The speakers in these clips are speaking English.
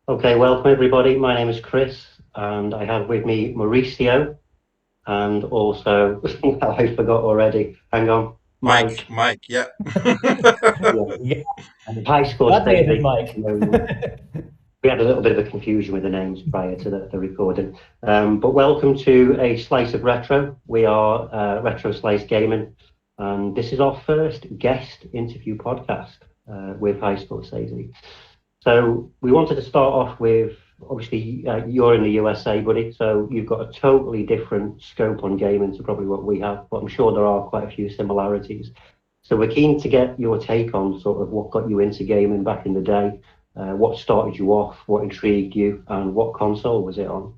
Okay, welcome everybody. My name is Chris, and I have with me Mauricio, and also I forgot already. Hang on, Mike, Mike. Mike, yeah. Yeah, Yeah, and high score that name is staging. Mike. We had a little bit of a confusion with the names prior to the recording. But welcome to a slice of retro. We are Retroslicegaming, and this is our first guest interview podcast with Highscorsese. So we wanted to start off with obviously you're in the USA, buddy, so you've got a totally different scope on gaming to probably what we have, but I'm sure there are quite a few similarities. So we're keen to get your take on sort of what got you into gaming back in the day, what started you off, what intrigued you, and what console was it on?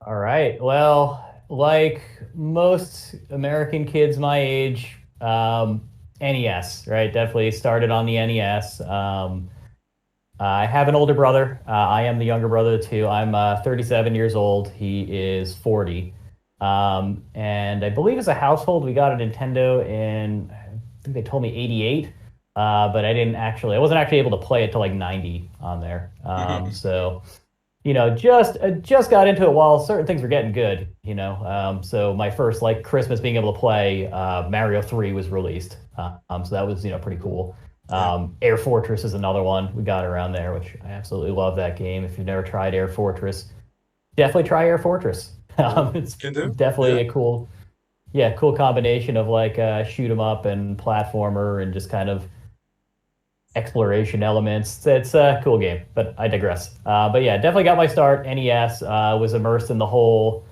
All right. Well, like most American kids my age, NES, right? Definitely started on the NES. I have an older brother. I am the younger brother too. I'm 37 years old. He is 40. And I believe as a household, we got a Nintendo in, I think they told me 88. But I wasn't actually able to play it till like 90 on there. So just got into it while certain things were getting good, So my first like Christmas being able to play Mario 3 was released. So that was, pretty cool. Yeah, Air Fortress is another one we got around there, which I absolutely love that game. If you've never tried Air Fortress, definitely try Air Fortress. yeah. It's Can do. definitely Yeah. a cool combination of like shoot 'em up and platformer and just kind of exploration elements. It's a cool game, but I digress. But yeah, definitely got my start. NES was immersed in the whole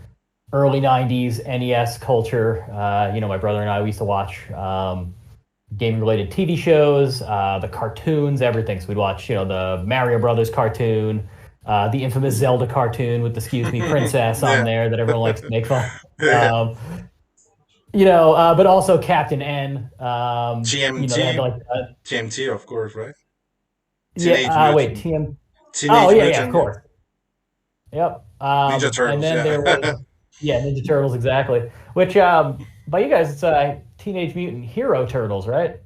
early '90s NES culture. My brother and I we used to watch gaming related TV shows, the cartoons, everything. So we'd watch, the Mario Brothers cartoon, the infamous Zelda cartoon with the "Excuse Me, Princess" on Yeah. there that everyone likes to make fun. Yeah. Um, but also Captain N. They had TMT, like TMT, of course, right? yeah. Teenage Wait, Mutant, TM. Oh Teenage yeah, of Mutant, yeah. course. Yep. Ninja And Turtles, then yeah. there was yeah, Ninja Turtles exactly. Which by you guys it's Teenage Mutant Hero Turtles, right?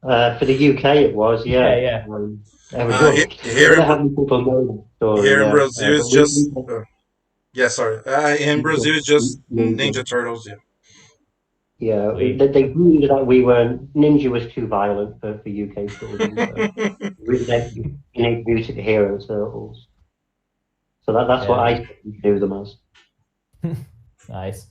For the UK, it was, Yeah, yeah. yeah. I was young. I don't Here know in how many people know the story, here in yeah. Brazil is But we, just yeah, sorry. In Brazil is just we Ninja Turtles, yeah. Yeah, Sweet. they knew that we weren't. Ninja was too violent for UK children, so we they Teenage Mutant Hero Turtles. So that's what Yeah, I knew them as. nice.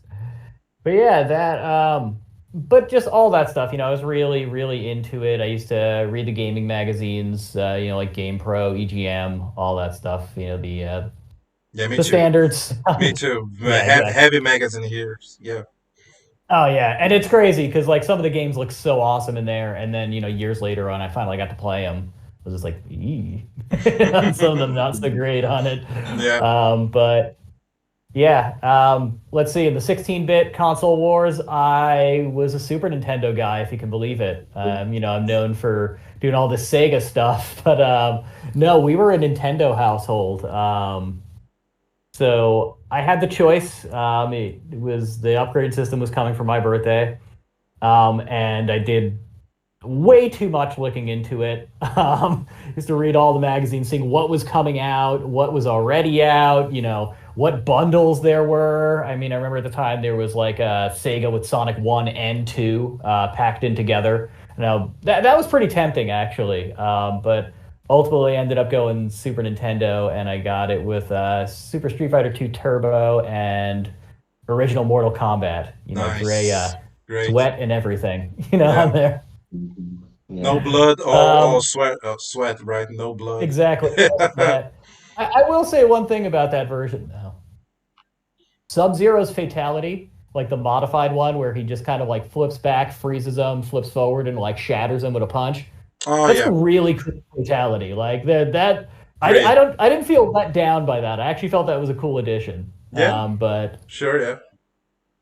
But yeah, that but just all that stuff, I was really, really into it. I used to read the gaming magazines, like Game Pro, EGM, all that stuff, Yeah, me the too. standards. Me too. Yeah, exactly. Heavy magazine here. Yeah. Oh yeah, and it's crazy because like some of the games look so awesome in there, and then years later on, I finally got to play them. I was just like, "Eee." Some of them not so great on it. Yeah. But yeah, let's see. In the 16-bit console wars, I was a Super Nintendo guy, if you can believe it. I'm known for doing all this Sega stuff, but no, we were a Nintendo household. So I had the choice. It was the upgrade system was coming for my birthday, and I did way too much looking into it. Used to read all the magazines, seeing what was coming out, what was already out, what bundles there were. I mean, I remember at the time there was like a Sega with Sonic 1 and 2 packed in together. Now, that was pretty tempting, actually. But ultimately ended up going Super Nintendo, and I got it with Super Street Fighter 2 Turbo and original Mortal Kombat. Gray Nice. Great. sweat and everything, Yeah. on there. No Yeah. blood or Um, sweat, sweat, right? No blood. exactly. No sweat. I will say one thing about that version, though. Sub-Zero's fatality, like the modified one where he just kind of like flips back, freezes them, flips forward, and like shatters them with a punch. Oh That's a yeah, really cool fatality. Like that great. I didn't feel let down by that. I actually felt that was a cool addition. Yeah, But sure. Yeah,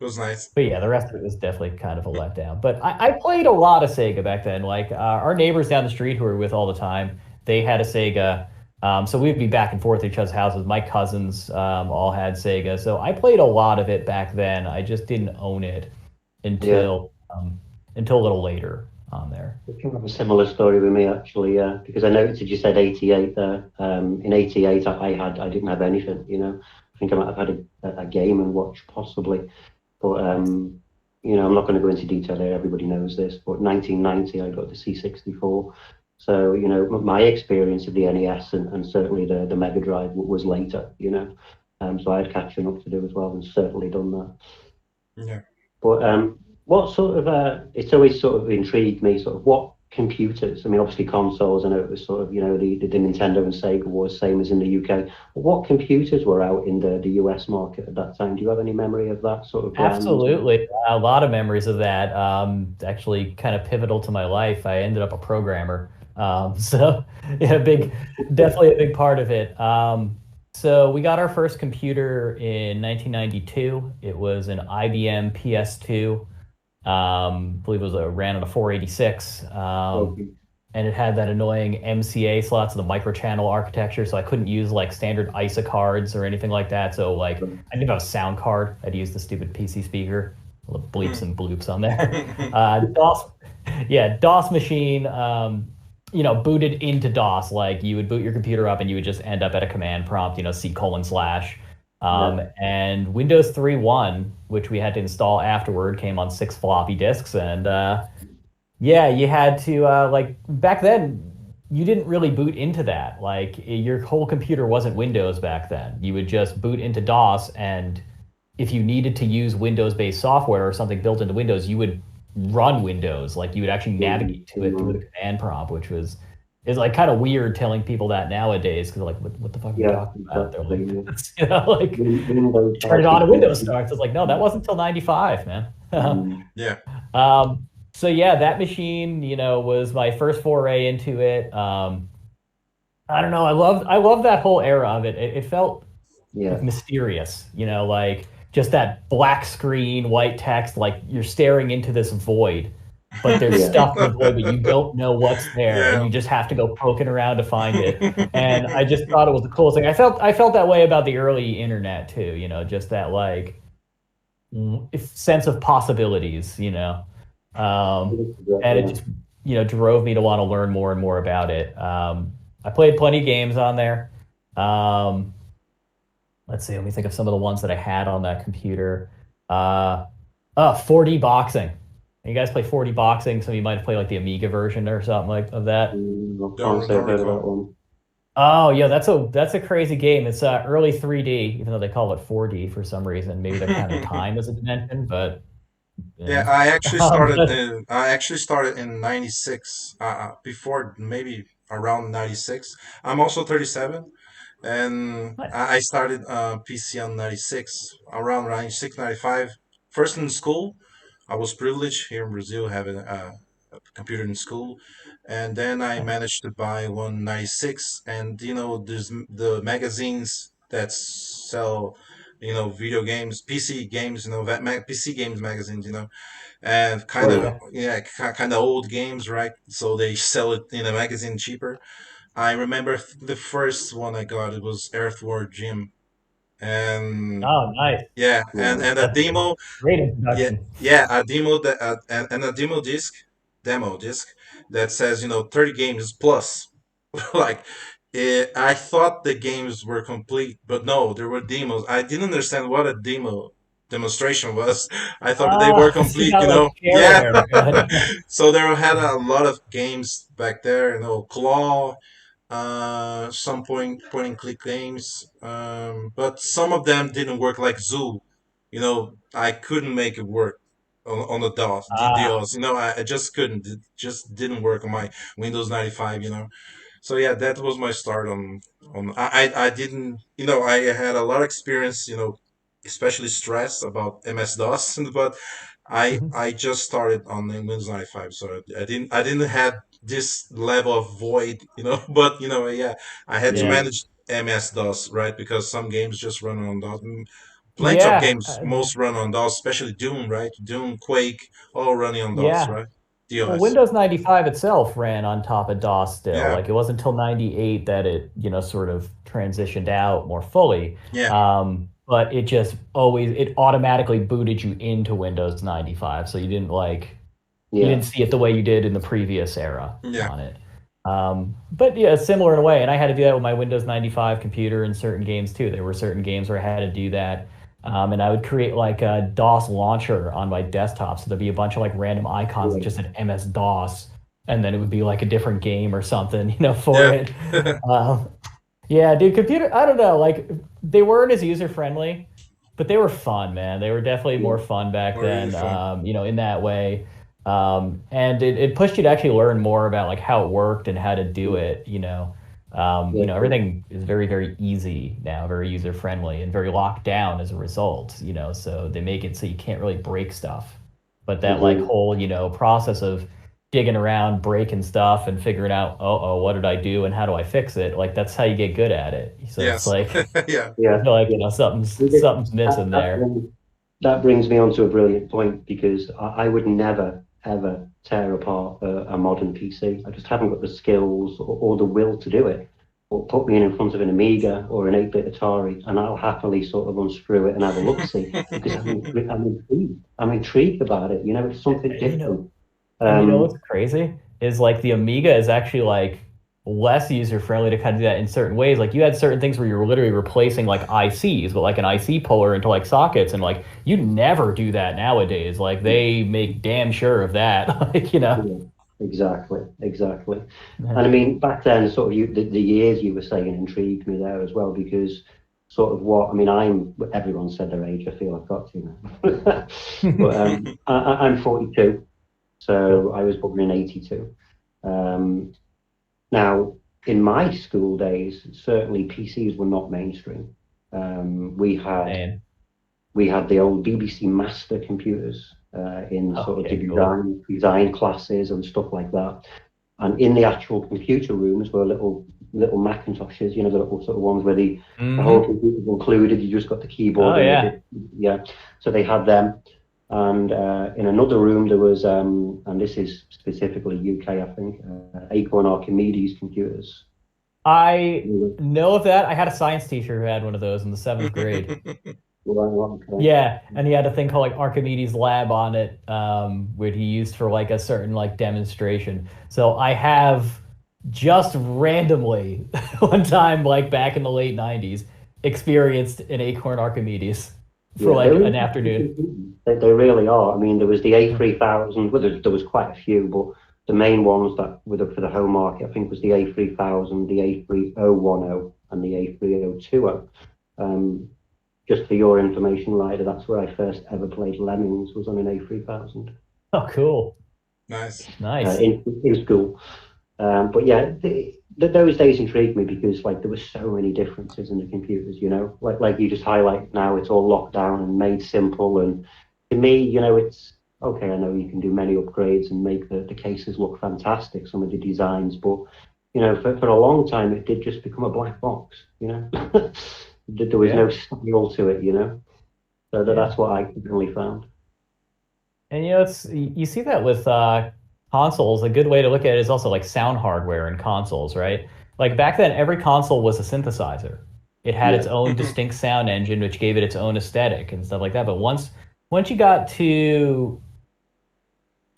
it was nice. yeah, the rest of it was definitely kind of a letdown. But I played a lot of Sega back then. Like our neighbors down the street who we were with all the time, they had a Sega. So we'd be back and forth at each other's houses. My cousins all had Sega, so I played a lot of it back then. I just didn't own it Yeah. until a little later. on there. We can have a similar story with me actually, yeah, because I noticed you said 88 there. In 88, I didn't have anything, you know. I think I might have had a game and watch possibly, but you know, I'm not going to go into detail here. Everybody knows this, but 1990, I got the C64. So you know, my experience of the NES and certainly the Mega Drive was later, you know. So I had catching up to do as well, and certainly done that. Yeah. But what sort of it's always sort of intrigued me, sort of what computers. I mean, obviously consoles. I know it was sort of you know the Nintendo and Sega was same as in the UK. But what computers were out in the US market at that time? Do you have any memory of that sort of brand? Absolutely. A lot of memories of that. Actually, kind of pivotal to my life. I ended up a programmer. So, yeah, definitely a big part of it. So we got our first computer in 1992. It was an IBM PS2. I believe it was ran on a 486. Okay. And it had that annoying MCA slots, the microchannel architecture, so I couldn't use like standard ISA cards or anything like that. So like I didn't have a sound card. I'd use the stupid PC speaker, the bleeps and bloops on there. DOS, yeah, DOS machine. You know, booted into DOS. Like you would boot your computer up and you would just end up at a command prompt. You know, C:/. And Windows 3.1, which we had to install afterward, came on 6 floppy disks, and yeah, you had to like back then. You didn't really boot into that. Like your whole computer wasn't Windows back then. You would just boot into DOS, and if you needed to use Windows-based software or something built into Windows, you would run Windows. Like you would actually navigate to it through the command prompt, which is like kind of weird telling people that nowadays because like, what the fuck are you talking about? They're like, you know, like turn it on and Windows starts. It's like, no, that wasn't until 95, man. Yeah. So yeah, that machine, you know, was my first foray into it. I don't know. I love that whole era of it. It felt like mysterious, you know, like just that black screen, white text, like you're staring into this void, but there's stuff in the void, but you don't know what's there, and you just have to go poking around to find it. And I just thought it was the coolest thing. I felt that way about the early internet too, you know, just that like sense of possibilities, you know. And it just, you know, drove me to want to learn more and more about it. I played plenty of games on there. Let's see, let me think of some of the ones that I had on that computer. 4D boxing. You guys play 4D boxing? Some of you might play like the Amiga version or something like of that. Oh yeah, that's a crazy game. It's early 3D, even though they call it 4D for some reason. Maybe they're counting time as a dimension, but Yeah, I actually started in 96, before maybe around 96. I'm also 37, and nice. I started PC on 96, around 96, 95. First in school, I was privileged here in Brazil having a computer in school, and then I managed to buy one 96, and you know, there's the magazines that sell, you know, video games, PC games, you know, that PC games magazines, you know, and kind of kind of old games, right? So they sell it in a magazine cheaper. I remember the first one I got, it was Earthworm Jim, and Oh, nice. and a That's a demo, great introduction. a demo that and a demo disc that says, you know, 30 games plus. Like I thought the games were complete, but no, there were demos. I didn't understand what a demonstration was. I thought they were So you complete, got you like know. Yeah. shareware. So there had a lot of games back there, you know, Claw, some point and click games, but some of them didn't work, like Zoo. You know, I couldn't make it work on the DOS. You know, I just couldn't. It just didn't work on my Windows 95. You know, so yeah, that was my start on. I didn't. You know, I had a lot of experience. You know, especially stress about MS DOS, but I just started on the Windows 95, so I didn't have this level of void, you know. But you know, yeah, I had to manage MS DOS, right? Because some games just run on DOS. Plenty of Yeah, games most run on DOS, especially Doom, right? Doom, Quake, all running on DOS, yeah. right? Well, DOS. Windows 95 itself ran on top of DOS still. Yeah, Like it wasn't until 98 that it, you know, sort of transitioned out more fully. yeah, But it just it automatically booted you into Windows 95. So you didn't like You Yeah. didn't see it the way you did in the previous era Yeah. on it. But yeah, similar in a way. And I had to do that with my Windows 95 computer in certain games too. There were certain games where I had to do that. And I would create like a DOS launcher on my desktop. So there'd be a bunch of like random icons that just said MS-DOS. And then it would be like a different game or something, for Yeah. it. Um, yeah, dude, computer, I don't know. Like, they weren't as user friendly, but they were fun, man. They were definitely Yeah. more fun back Or really then, fun. in that way. And it pushed you to actually learn more about like how it worked and how to do it, Yeah. everything is very, very easy now, very user friendly and very locked down as a result, so they make it so you can't really break stuff. But that like Mhm. whole, process of digging around, breaking stuff and figuring out, oh, what did I do and how do I fix it? Like that's how you get good at it. So it's Yes. like Yeah. I Yeah. feel like, Yeah. something's That, missing that, there. brings, that brings me on to a brilliant point because I would never, ever tear apart a modern PC. I just haven't got the skills or the will to do it. Or put me in front of an Amiga or an 8-bit Atari, and I'll happily sort of unscrew it and have a look-see because I'm intrigued. I'm intrigued about it. It's something You know, different. And what's Um, crazy is like the Amiga is actually like less user friendly to kind of do that in certain ways. Like you had certain things where you were literally replacing like ICs with like an IC puller into like sockets, and like you never do that nowadays. Like they make damn sure of that. yeah, exactly, exactly. And I mean, back then, sort of the years you were saying intrigued me there as well because sort of I mean, everyone said their age. I feel I've got to now, but I'm 42, so Cool. I was born in 82. Um, Now, in my school days, certainly PCs were not mainstream. Um, we had Man. we had the old BBC Master computers in sort of the Okay, cool. design classes and stuff like that. And in the actual computer rooms were little Macintoshes, the little sort of ones where the whole Hmm. computer was included. You just got the Oh keyboard and yeah. yeah. So they had them. And in another room there was, and this is specifically UK, I think, Acorn Archimedes computers. I know of that. I had a science teacher who had one of those in the seventh grade. Okay. Yeah, and he had a thing called like Archimedes Lab on it, where he used for like a certain like demonstration. So I have just randomly one time, like back in the late '90s, experienced an Acorn Archimedes for Yeah, like they're an interesting afternoon. computers. They really are. I mean, there was the A3000. Well, there was quite a few, but the main ones that were for the home market, I think, was the A3000, the A3010, and the A3020. Um, just for your information, Ryder, that's where I first ever played Lemmings, was on an A3000 Oh, cool, Nice. nice. in school. But yeah, those days intrigued me because like there were so many differences in the computers, like you just highlight now it's all locked down and made simple. And to me, it's okay. I know you can do many upgrades and make the cases look fantastic, some of the designs, but for a long time it did just become a black box. There was Yeah, no style to it. So yeah. that's what I really found. And it's you see that with consoles. A good way to look at it is also like sound hardware in consoles, right? Like back then, every console was a synthesizer. It had its Yeah, own distinct sound engine, which gave it its own aesthetic and stuff like that. But once you got to,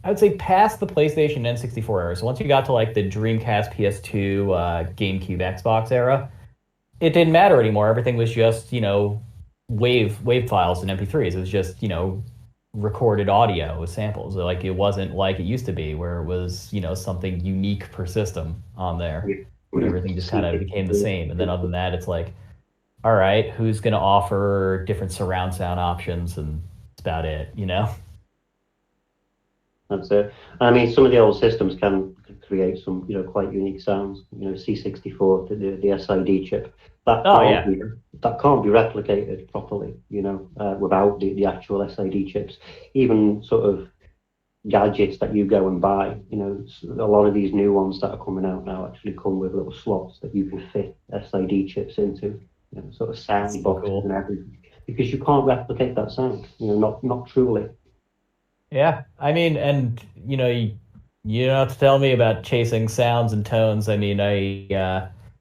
I would say, past the PlayStation N64 era, so once you got to like the Dreamcast, PS2, GameCube, Xbox era, it didn't matter anymore. Everything was just, wave files and MP3s. It was just, recorded audio with samples. Like it wasn't like it used to be where it was, something unique per system on there. yeah. And everything just kind of became the same. And then other than See, that, it's like, all right, who's going to offer different surround sound options? And that's about it. That's it. I mean, some of the old systems can create some, quite unique sounds. C64, the SID chip, that Oh, can't yeah. be that can't be replicated properly. Without the actual SID chips. Even sort of gadgets that you go and buy. A lot of these new ones that are coming out now actually come with little slots that you can fit SID chips into. Sort of That's sound so boxes and cool. everything, because you can't replicate that sound. Not truly. Yeah. I mean, and, you don't have to tell me about chasing sounds and tones. I mean,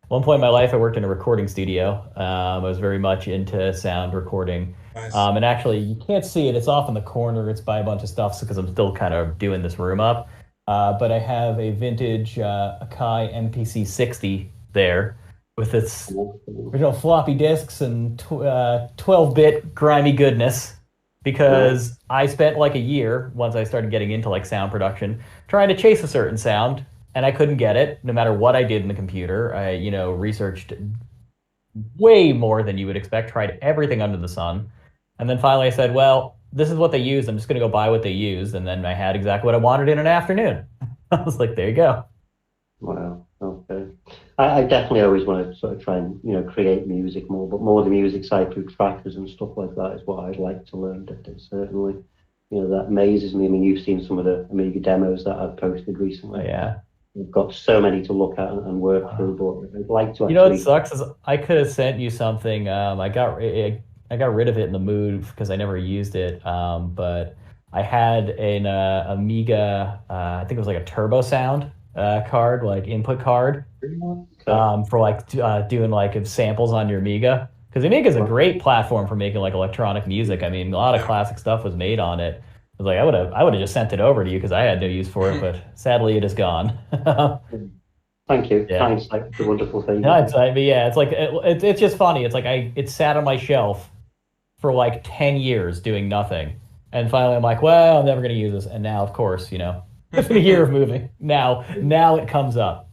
one point in my life, I worked in a recording studio. I was very much into sound recording. Nice. And actually, you can't see it. It's off in the corner. It's by a bunch of stuff because I'm still kind of doing this room up. But I have a vintage Akai MPC 60 there with its original floppy disks and 12-bit grimy goodness Right. because I spent like a year once I started getting into like sound production trying to chase a certain sound and I couldn't get it no matter what I did in the computer. I, researched way more than you would expect, tried everything under the sun. And then finally I said, well, this is what they use. I'm just going to go buy what they use. And then I had exactly what I wanted in an afternoon. I was like, there you go. Wow. Okay. I definitely always want to sort of try and create music more, but more the music side through trackers and stuff like that is what I'd like to learn. That certainly, that amazes me. I mean, you've seen some of the Amiga demos that I've posted Oh, recently. yeah. We've got so many to look at and work Uh, through, but I'd like to You know what actually. sucks is I could have sent you something. I got rid of it in the move because I never used it. But I had an Amiga. I think it was like a Turbo Sound card, like input card, Okay. for like doing like samples on your Amiga. Because Amiga is a great platform for making like electronic music. I mean, a lot of Yeah. classic stuff was made on it. I was like, I would have just sent it over to you because I had no use for it, but sadly it is gone. Thank you. Yeah. Hindsight is a wonderful No, thing. but yeah, it's like it's just funny. It's like it sat on my shelf for like 10 years doing nothing. And finally I'm like, well, I'm never gonna use this. And now, of course, within a year of moving, now it comes up.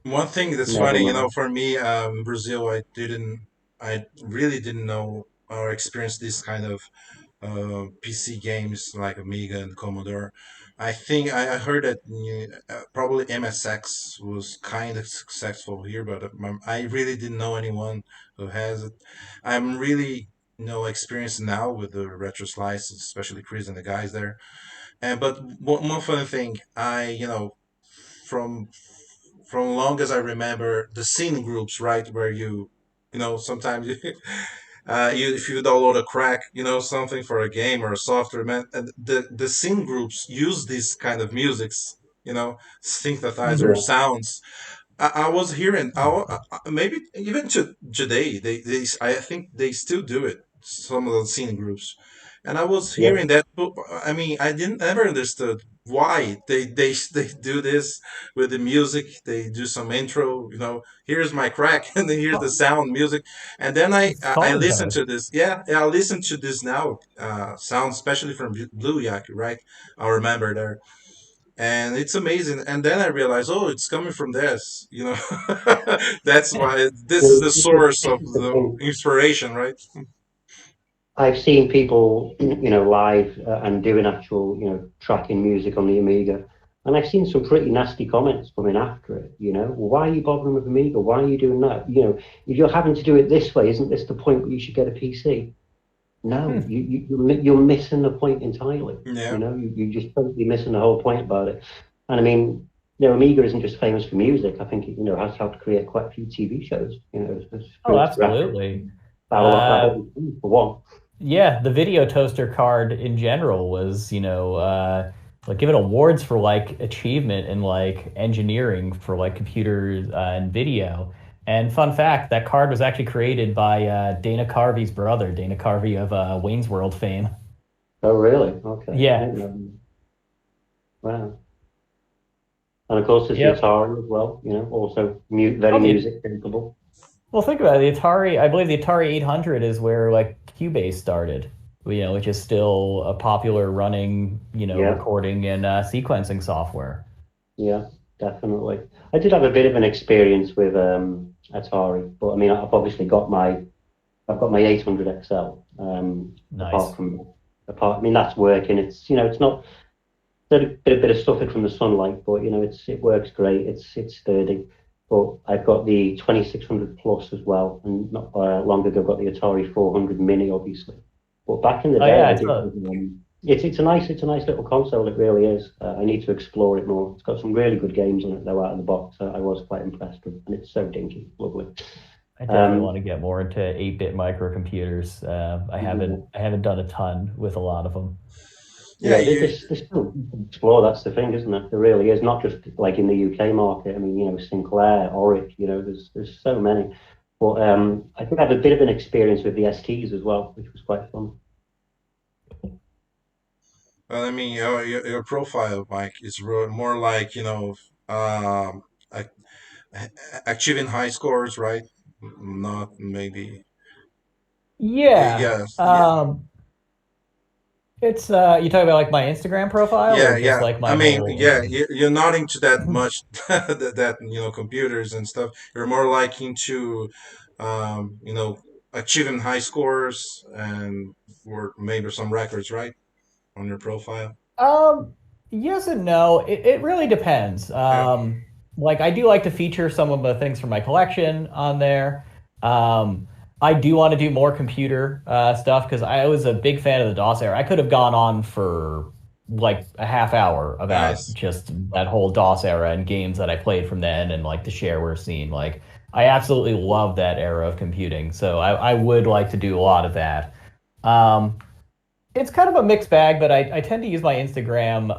One thing that's Never funny, mind. for me, Brazil, I really didn't know or experience this kind of PC games like Amiga and Commodore. I think I heard that probably MSX was kind of successful here, but I really didn't know anyone who has it. I'm really experienced now with the retro slice, especially Chris and the guys there. And but one funny thing, from long as I remember, the scene groups, right, where sometimes if you download a crack, something for a game or a software, man, and the scene groups use these kind of musics, synthesizer Yeah. sounds. I was hearing, maybe even today, I think they still do it. Some of the scene groups, and I was Yeah. hearing that. But I mean, I didn't ever understood why they do this with the music. They do some intro, here's my crack, and then here's the sound music, and then It's I calling listen code. to this. Yeah, I listen to this now. Sound especially from Blue Yak, right? I remember there, and it's amazing. And then I realized, oh, it's coming from this. That's why this is Well, the source this of is the the thing. inspiration, right? I've seen people, live and doing actual, tracking music on the Amiga, and I've seen some pretty nasty comments coming after it. Well, why are you bothering with Amiga? Why are you doing that? If you're having to do it this way, isn't this the point where you should get a PC? No, Hmm. you're missing the point entirely. Yeah. You're just totally missing the whole point about it. And I mean, Amiga isn't just famous for music. I think it, has helped create quite a few TV shows. As Oh, good graphics, absolutely. Uh, Babylon, for one. yeah, the video toaster card in general was, like given awards for like achievement in like engineering for like computers and video. And fun fact, that card was actually created by Dana Carvey's brother, Dana Carvey of Wayne's World fame. Oh, really? Okay. I Yeah. didn't know. Wow. And of course, there's the Yep. Atari as well, also very Oh, music capable. well, think about it. The Atari, I believe the Atari 800 is where like Cubase started, which is still a popular running, Yeah, recording and sequencing software. yeah, definitely. I did have a bit of an experience with Atari, but I mean, I've got my 800 XL. Nice. I mean, that's working. It's not a bit of suffered from the sunlight, but it works great. It's sturdy. But I've got the 2600 plus as well, and not long ago got the Atari 400 Mini, obviously. But back in the Oh day, yeah, I it's did. a It's a nice little console. It really is. I need to explore it more. It's got some really good games on it though out of the box. I was quite impressed with, and it's so dinky, lovely. I definitely want Um, to get more into 8-bit microcomputers. yeah. I haven't done a ton with a lot of them. Yeah, there's still explore. That's the thing, isn't it? There really is, not just like in the UK market. I mean, Sinclair, Oric, there's so many. But I think I have a bit of an experience with the STs as well, which was quite fun. well, I mean, your profile, Mike, is more like, ac- achieving high scores, right? Not maybe. Yeah. Yes, yeah, It's you talking about like my Instagram profile or yeah, just yeah. like I my mean, whole yeah, thing? you're not into that much that computers and stuff. You're more like into, achieving high scores and or maybe some records, right, on your profile. Um, yes and no. It really depends. Yeah, Like I do like to feature some of the things from my collection on there. Um, I do want to do more computer stuff because I was a big fan of the DOS era. I could have gone on for like a half hour about nice. just that whole DOS era and games that I played from then and like the shareware scene. Like I absolutely love that era of computing. So I would like to do a lot of that. Um, it's kind of a mixed bag, but I tend to use my Instagram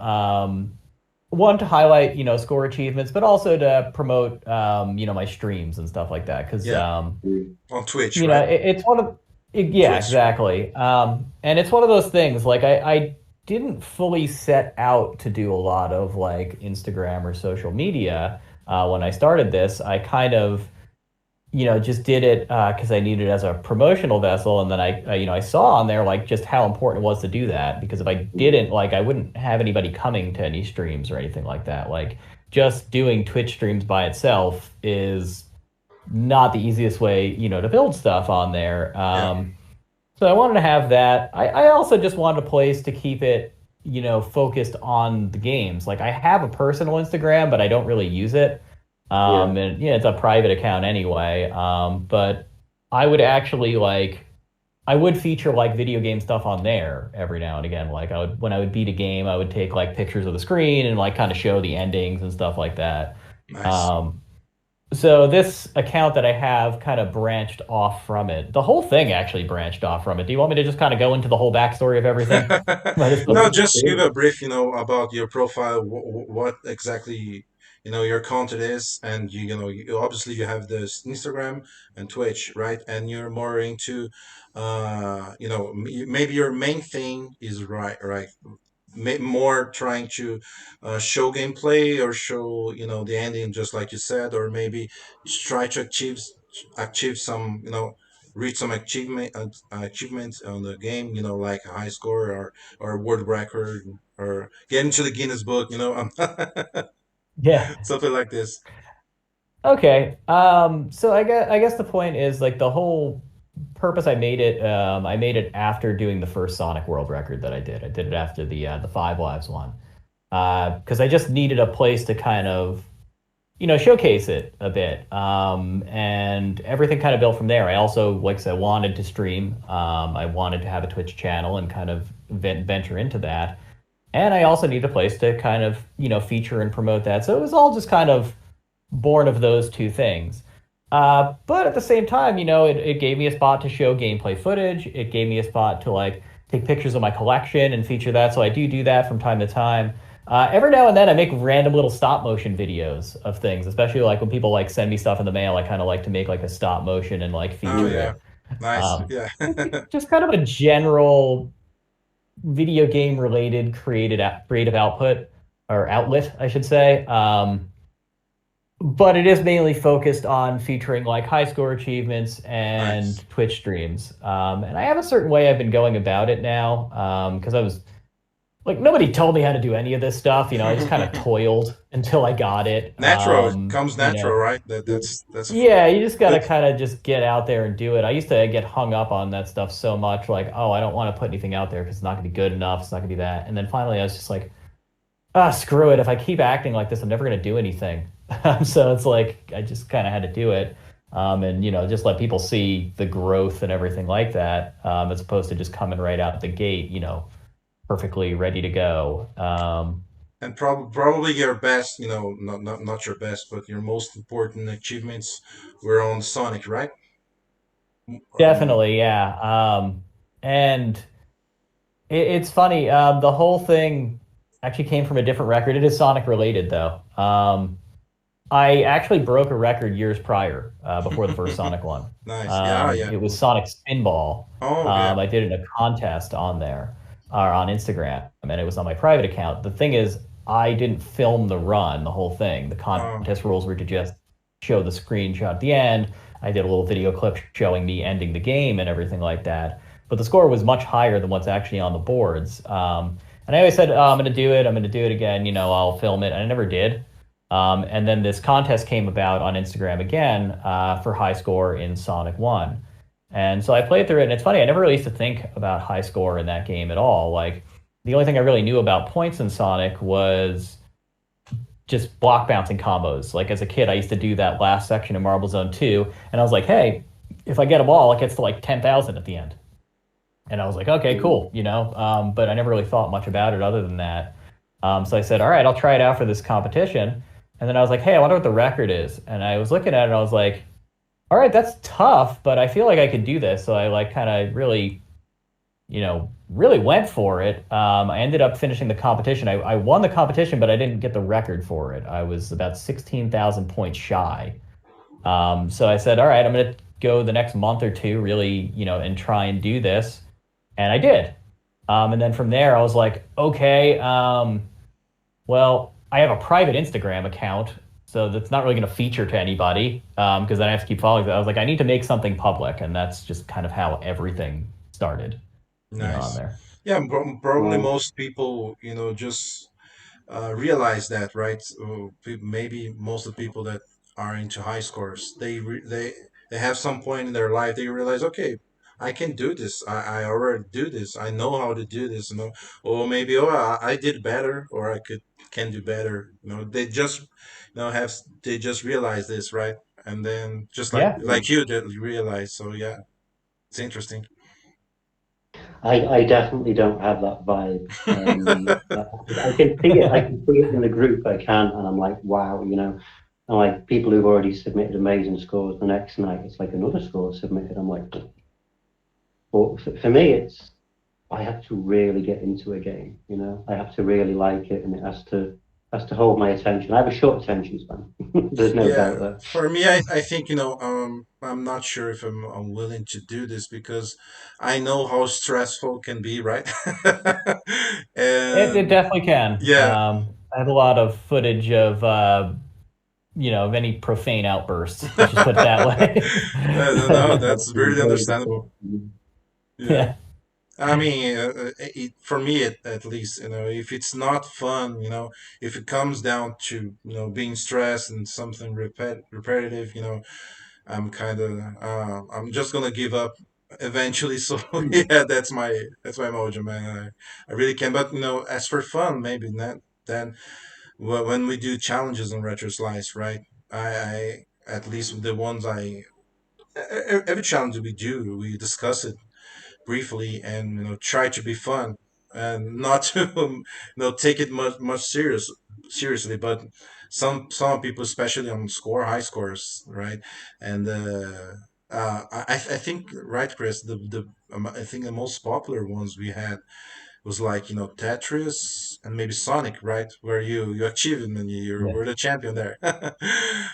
one to highlight score achievements, but also to promote my streams and stuff like that because Yeah, Mm. on Twitch, right? it's one of yeah, Twitch. exactly. And it's one of those things like I didn't fully set out to do a lot of like Instagram or social media when I started this. I kind of just did it because I needed it as a promotional vessel, and then I saw on there like just how important it was to do that because if I Mm. didn't, like, I wouldn't have anybody coming to any streams or anything like that. Like, just doing Twitch streams by itself is not the easiest way, to build stuff on there. Yeah, So I wanted to have that. I also just wanted a place to keep it, focused on the games. Like I have a personal Instagram, but I don't really use it. Yeah, And it's a private account anyway. But I would actually like I would feature like video game stuff on there every now and again. Like I would when I would beat a game, I would take like pictures of the screen and like kind of show the endings and stuff like that. nice. Um, so this account that I have kind of branched off from it. The whole thing actually branched off from it. Do you want me to just kind of go into the whole backstory of everything? Might as well. No, please just give do. a brief, about your profile, what exactly, your content is, and obviously you have this Instagram and Twitch, right? And you're more into, maybe your main thing is right, more trying to show gameplay or show the ending just like you said, or maybe try to achieve some reach some achievements on the game, like a high score or a world record or get into the Guinness book, Yeah. something like this. Okay. So I guess the point is like the whole purpose I made it after doing the first Sonic World Record that I did. I did it after the Five Lives one. Because I just needed a place to kind of showcase it a bit. And everything kind of built from there. I also, like I said, wanted to stream. I wanted to have a Twitch channel and kind of venture into that. And I also need a place to kind of, feature and promote that. So it was all just kind of born of those two things. But at the same time, it gave me a spot to show gameplay footage. It gave me a spot to like take pictures of my collection and feature that. So I do that from time to time. Every now and then, I make random little stop motion videos of things, especially like when people like send me stuff in the mail. I kind of like to make like a stop motion and like Oh feature yeah, it. nice. Yeah. Just kind of a general video game related creative output or outlet, I should say. But it is mainly focused on featuring like high score achievements Nice. and Twitch streams. And I have a certain way I've been going about it now because I was like nobody told me how to do any of this stuff. I just kind of toiled until I got it. Natural, it comes natural, right? That's a Yeah, you just gotta good. kind of just get out there and do it. I used to get hung up on that stuff so much, like, oh, I don't want to put anything out there because it's not gonna be good enough. It's not gonna be that. And then finally, I was just like, ah, screw it. If I keep acting like this, I'm never gonna do anything. So it's like I just kind of had to do it, and just let people see the growth and everything like that, as opposed to just coming right out the gate, perfectly ready to go. And probably your best, not your best, but your most important achievements were on Sonic, right? Definitely, yeah. And It's funny. The whole thing actually came from a different record. It is Sonic related, though. I actually broke a record years prior, before the first Sonic one. Nice. Yeah, yeah. It was Sonic Spinball. Oh, yeah. I did it in a contest on there, or on Instagram, and it was on my private account. The thing is, I didn't film the run, the whole thing. The Oh, contest rules were to just show the screenshot at the end. I did a little video clip showing me ending the game and everything like that. But the score was much higher than what's actually on the boards. And I always said, oh, I'm going to do it. I'm going to do it again. I'll film it. And I never did. And then this contest came about on Instagram again, for high score in Sonic 1. And so I played through it. And it's funny, I never really used to think about high score in that game at all. Like, the only thing I really knew about points in Sonic was just block bouncing combos. Like, as a kid, I used to do that last section in Marble Zone 2. And I was like, hey, if I get a ball, it gets to like 10,000 at the end. And I was like, okay, cool, but I never really thought much about it other than that. So I said, all right, I'll try it out for this competition. And then I was like, hey, I wonder what the record is. And I was looking at it and I was like, all right, that's tough, but I feel like I could do this. So I like kind of really, really went for it. I ended up finishing the competition. I won the competition, but I didn't get the record for it. I was about 16,000 points shy. So I said, all right, I'm going to go the next month or two really, and try and do this. And I did. And then from there, I was like, okay, well, I have a private Instagram account, so that's not really going to feature to anybody, because then I have to keep following. I was like, I need to make something public, and that's just kind of how everything started, on nice. there. Yeah, probably Well, most people, just realize that, right? So maybe most of the people that are into high scores, they have some point in their life they realize, okay, I can do this. I already do this. I know how to do this. Or maybe, oh, I did better, or I can do better. They just they just realize this, right? And then just like Yeah. you did realize. So yeah, it's interesting. I definitely don't have that vibe. I can see it. I can see it in the group. I can, and I'm like, wow, And like people who've already submitted amazing scores the next night, it's like another score submitted. I'm like, but for me, I have to really get into a game. I have to really like it, and it has to hold my attention. I have a short attention span. There's no doubt Yeah, there. for me, I think, I'm not sure if I'm willing to do this because I know how stressful it can be, right? It And definitely can. yeah, I have a lot of footage of, of any profane outbursts. Let's just put it that way. no, that's really understandable. Yeah. Yeah. I mean, for me at least, if it's not fun, if it comes down to, being stressed and something repetitive, I'm just gonna give up eventually. So yeah, that's my mojo, man. I really can. But as for fun, maybe not. Then when we do challenges on Retro Slice, right? I at least the ones every challenge we do, we discuss it briefly and try to be fun and not to take it much seriously, but some people, especially on high scores, right? And I think, right, Chris, the I think the most popular ones we had was like Tetris and maybe Sonic, right, where you achieve it and you Yeah. were the champion there. Oh,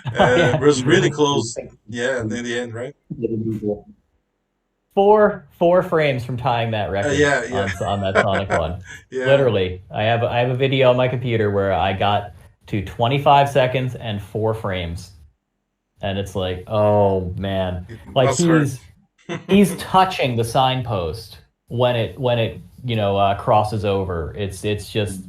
And it yeah. was really close, yeah, in the end, right? Four frames from tying that record Yeah, yeah. on that Sonic one. Yeah. Literally, I have a video on my computer where I got to 25 seconds and 4 frames, and it's like, oh man, It like must hurt. he's touching the signpost when it crosses over. It's just,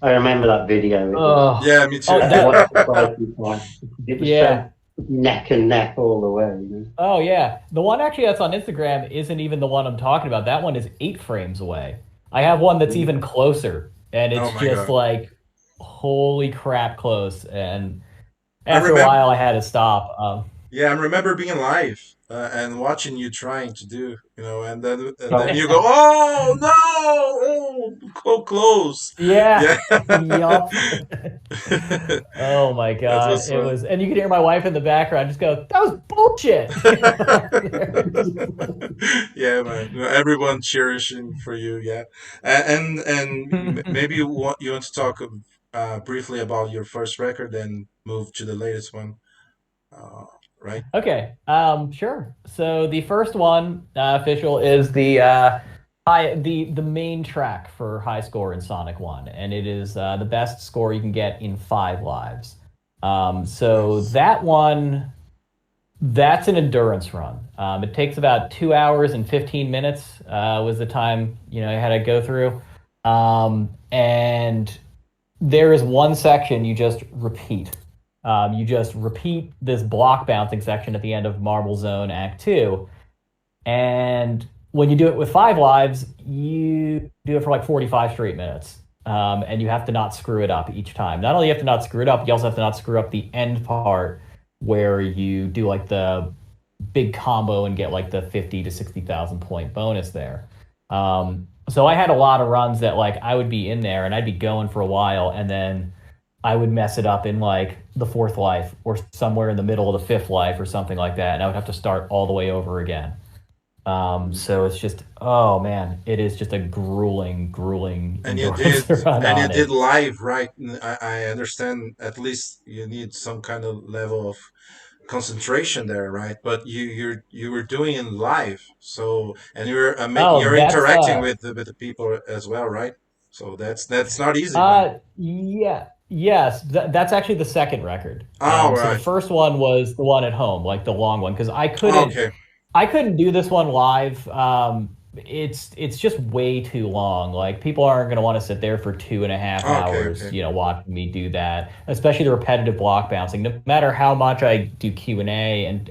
I remember that video. It was. oh, Yeah, me too. oh, I that, watched it quite a few times. It was yeah. so neck and neck all the way. Oh yeah, the one actually that's on Instagram isn't even the one I'm talking about. That one is 8 frames away. I have one that's even closer, and Oh it's my just God. like, holy crap, close. And I after a remember, while, I had to stop. yeah, I remember being live and watching you trying to do, and then Oh, you go, oh no, so close. Yeah. Yeah. Yup. Oh my That God. was It fun. was, and you could hear my wife in the background just go, that was bullshit. Yeah, man. Everyone cherishing for you. Yeah, and maybe you want to talk briefly about your first record, then move to the latest one. Uh, right? Okay, sure. So the first one, official, is the main track for high score in Sonic 1, and it is the best score you can get in 5 lives. So Nice. that one, that's an endurance run. It takes about 2 hours and 15 minutes, was the time, I had to go through. And there is one section you just repeat. You just repeat this block bouncing section at the end of Marble Zone Act 2. And when you do it with 5 lives, you do it for like 45 straight minutes. And you have to not screw it up each time. Not only you have to not screw it up, you also have to not screw up the end part where you do like the big combo and get like the 50 to 60,000 point bonus there. So I had a lot of runs that like I would be in there and I'd be going for a while, and then I would mess it up in like the 4th life or somewhere in the middle of the 5th life or something like that, and I would have to start all the way over again. So it's just, oh man, it is just a grueling And you endurance did, run and you on did it. live, right? I understand. At least you need some kind of level of concentration there, right? But you were doing it live, so and Oh, you're that's interacting with the people as well, right? So that's not easy, man. yeah, yes, that's actually the second record. Oh, So the right. first one was the one at home, like the long one, because Okay. I couldn't do this one live. It's just way too long. Like people aren't going to want to sit there for 2.5 Okay. hours, Okay. watching me do that. Especially the repetitive block bouncing. No matter how much I do Q&A and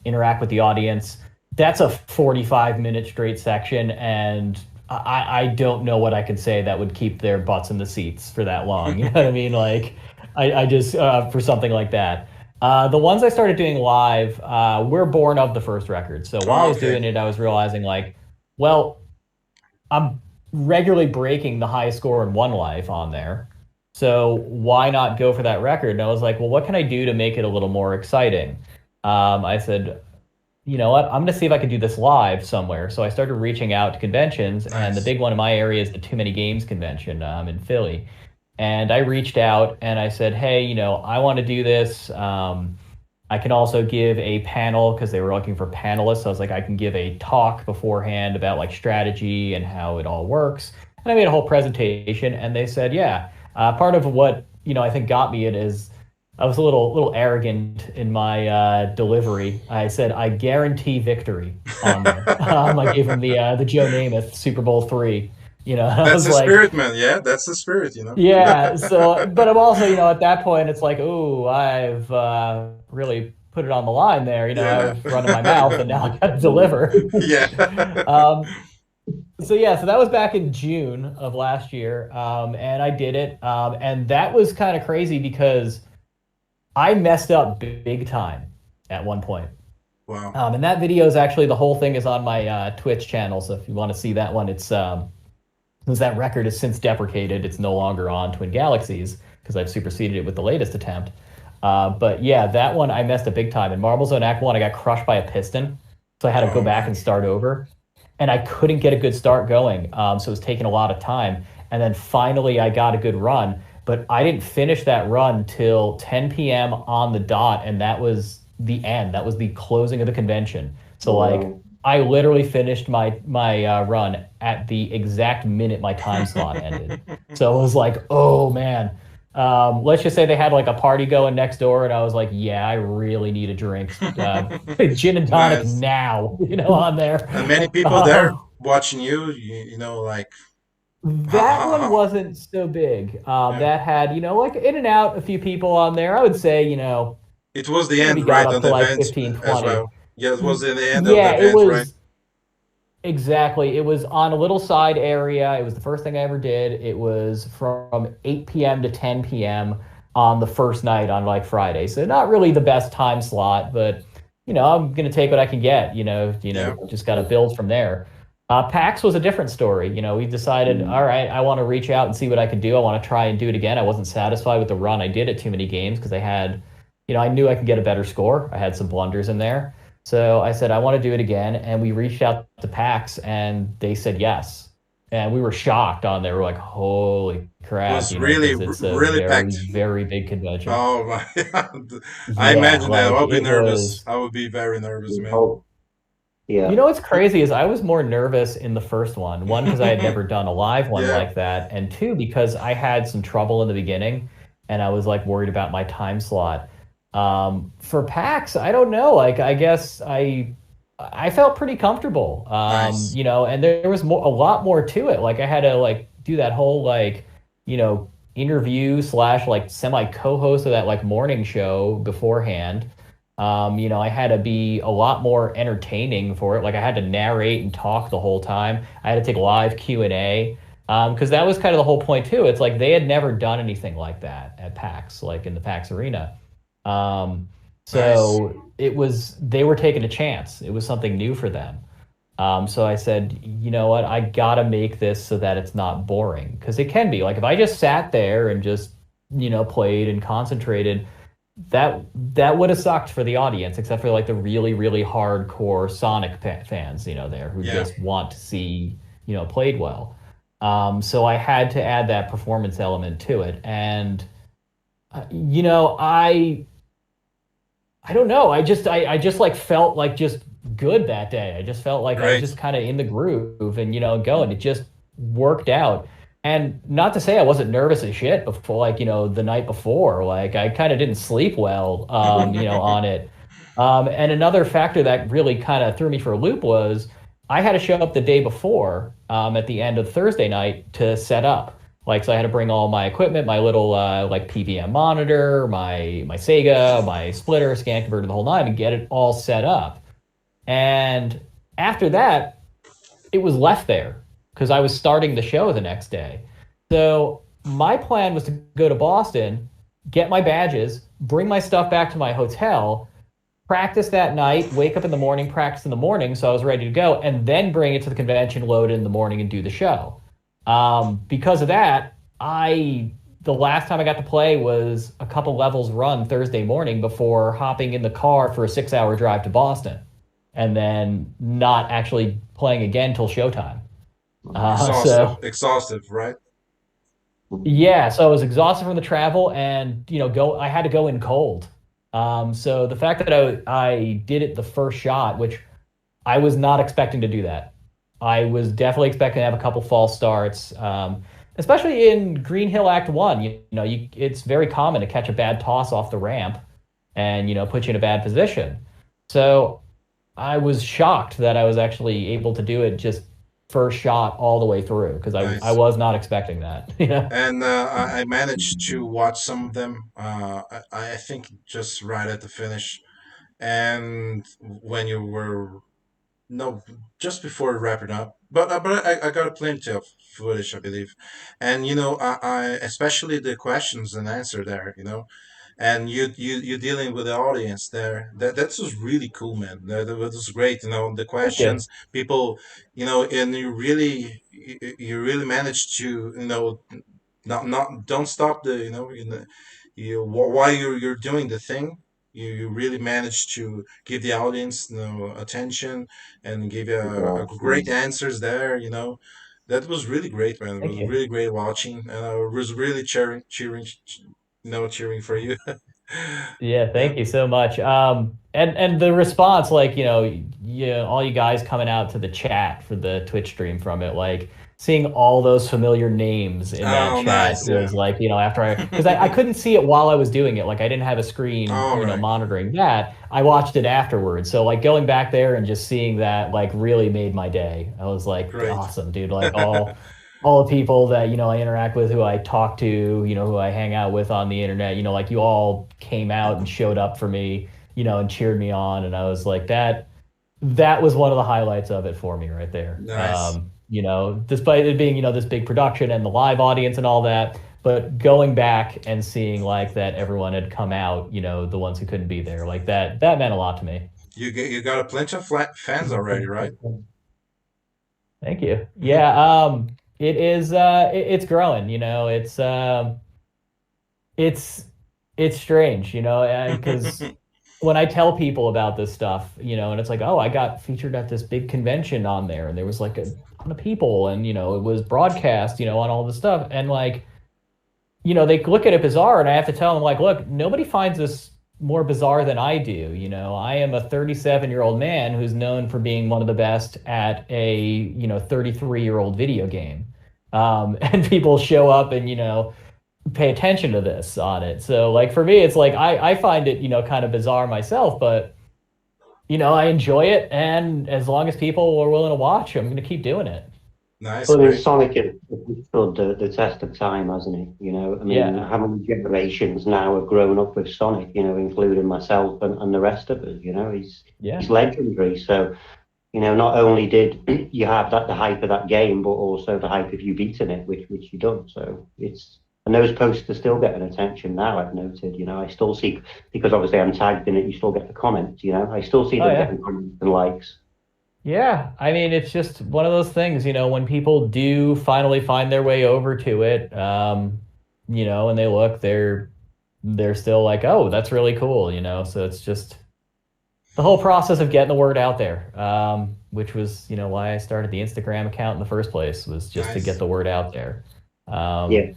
interact with the audience, that's a 45-minute straight section, and I don't know what I could say that would keep their butts in the seats for that long. You know what I mean? Like I just for something like that. The ones I started doing live were born of the first record. So while I was Okay. doing it, I was realizing like, well, I'm regularly breaking the high score in 1 life on there. So why not go for that record? And I was like, well, what can I do to make it a little more exciting? I said, you know what? I'm going to see if I can do this live somewhere. So I started reaching out to conventions, and the Nice. big one in my area is the Too Many Games convention in Philly. And I reached out and I said, hey, I want to do this. I can also give a panel because they were looking for panelists. So I was like, I can give a talk beforehand about like strategy and how it all works. And I made a whole presentation, and they said, yeah. Part of what I think got me it is I was a little arrogant in my delivery. I said I guarantee victory on there. I gave him the Joe Namath Super Bowl 3. I That's was the like, spirit, man. Yeah, that's the spirit. yeah. So, but I'm also, at that point, it's like, ooh, I've really put it on the line there. Yeah. I've run in my mouth, and now I got to deliver. Yeah. um, so yeah, so that was back in June of last year, and I did it, and that was kind of crazy because I messed up big time at one point. Wow. And that video is actually the whole thing is on my Twitch channel. So if you want to see that one, it's since that record is since deprecated, it's no longer on Twin Galaxies because I've superseded it with the latest attempt. But yeah, that one I messed up big time. In Marble Zone Act 1, I got crushed by a piston. So I had to go Oh back man. and start over. And I couldn't get a good start going. So it was taking a lot of time. And then finally I got a good run. But I didn't finish that run till 10 p.m. on the dot. And that was the end. That was the closing of the convention. So like Wow. I literally finished my run at the exact minute my time slot ended. So it was like, oh man. Let's just say they had like a party going next door, and I was like, yeah, I really need a drink. Gin and tonic Nice. now, on there. And many people there Um, watching you, like that one how wasn't so big. yeah. That had, like in and out a few people on there. I would say, It was the maybe end, got right, up on to the like event 15, as 20. well. Yeah, it was in the end of the Yeah, it event, right? was. Exactly. It was on a little side area. It was the first thing I ever did. It was from 8 p.m. to 10 p.m. on the first night on like Friday. So not really the best time slot, but I'm gonna take what I can get. Yeah. Just gotta build from there. PAX was a different story. We decided, all right, I want to reach out and see what I could do. I want to try and do it again. I wasn't satisfied with the run I did at too many games because I knew I could get a better score. I had some blunders in there. So I said, I want to do it again. And we reached out to PAX and they said yes. And we were shocked on there. We're like, holy It crap, was because it's a really very, packed. very big convention. Oh my God. I Yeah, imagine that. like I'll be it nervous. was. I would be very nervous, man. Oh, yeah. What's crazy is I was more nervous in the first one. One, because I had never done a live one Yeah, like that, and two, because I had some trouble in the beginning, and I was like worried about my time slot. For PAX, I don't know. Like, I guess I felt pretty comfortable. nice. And there was a lot more to it. Like, I had to like do that whole interview slash like semi co-host of that like morning show beforehand. I had to be a lot more entertaining for it. Like I had to narrate and talk the whole time. I had to take live Q&A. Because that was kind of the whole point too. It's like they had never done anything like that at PAX, like in the PAX arena. Um, Nice. so they were taking a chance. It was something new for them. So I said, you know what, I gotta make this so that it's not boring. Because it can be. Like if I just sat there and just, played and concentrated, that would have sucked for the audience, except for like the really, really hardcore Sonic fans, there who Yeah. just want to see, played well. So I had to add that performance element to it. And, I don't know. I just like felt like just good that day. I just felt like I was Great. just kind of in the groove and going. It just worked out. And not to say I wasn't nervous as shit before, like, the night before. Like I kind of didn't sleep well, on it. And another factor that really kind of threw me for a loop was I had to show up the day before, at the end of Thursday night to set up. Like, so I had to bring all my equipment, my little like PVM monitor, my Sega, my splitter, scan converter, the whole nine, and get it all set up. And after that, it was left there because I was starting the show the next day. So my plan was to go to Boston, get my badges, bring my stuff back to my hotel, practice that night, wake up in the morning, practice in the morning, so I was ready to go, and then bring it to the convention, load it in the morning, and do the show. Because of that, the last time I got to play was a couple levels run Thursday morning before hopping in the car for a 6-hour drive to Boston, and then not actually playing again till showtime. Exhaustive. So Exhaustive, right? yeah, so I was exhausted from the travel, and go. I had to go in cold. So the fact that I did it the first shot, which I was not expecting to do that. I was definitely expecting to have a couple false starts, especially in Green Hill Act One. It's very common to catch a bad toss off the ramp, and put you in a bad position. So I was shocked that I was actually able to do it just first shot all the way through because I Nice. was not expecting that. And I managed to watch some of them. I think just right at the finish, and when you were no, just before wrapping up. But I got plenty of footage, I believe, and I especially the questions and answer there, and you dealing with the audience there. That was really cool, man. That was great. The Thank you. questions, people, and you really managed to not don't stop the while you're doing the thing. You really managed to give the audience attention and give a Yeah. great answers there. That was really great, man. It Thank was you. really great watching, and I was really cheering for you. Yeah, Yeah. thank you so much. And the response, like, all you guys coming out to the chat for the Twitch stream from it, like seeing all those familiar names in that Oh, chat nice. Yeah. was like, after because I couldn't see it while I was doing it. Like I didn't have a screen, All right. monitoring that. I watched it afterwards. So like going back there and just seeing that like really made my day. I was like, Great. awesome, dude. Like all the people that I interact with, who I talk to, who I hang out with on the internet, like you all came out and showed up for me, and cheered me on, and I was like that was one of the highlights of it for me right there. Nice. Despite it being this big production and the live audience and all that, but going back and seeing like that everyone had come out, the ones who couldn't be there, like that meant a lot to me. You got a plenty of flat fans already, right? Thank you. Yeah, it is it's growing, it's it's strange, because when I tell people about this stuff, and it's like, oh, I got featured at this big convention on there, and there was like a ton of people, and it was broadcast, on all this stuff, and like, they look at it bizarre, and I have to tell them like, look, nobody finds this more bizarre than I do. I am a 37-year-old man who's known for being one of the best at a 33-year-old video game, and people show up and pay attention to this on it. So like for me, it's like I find it kind of bizarre myself, but I enjoy it, and as long as people are willing to watch, I'm going to keep doing it. Nice, Well, I mean, great. Sonic has stood the test of time, hasn't he? I mean, Yeah, how many generations now have grown up with Sonic? Including myself and the rest of us. He's yeah, legendary. So, not only did you have the hype of that game, but also the hype of you beating it, which you done. So and those posts are still getting attention now. I've noted. I still see, because obviously I'm tagged in it. You still get the comments. I still see oh them yeah. getting comments and likes. Yeah, I mean, it's just one of those things, when people do finally find their way over to it, and they look, they're still like, oh, that's really cool, So it's just the whole process of getting the word out there, which was, why I started the Instagram account in the first place, was just to get Nice. the word out there. Yeah,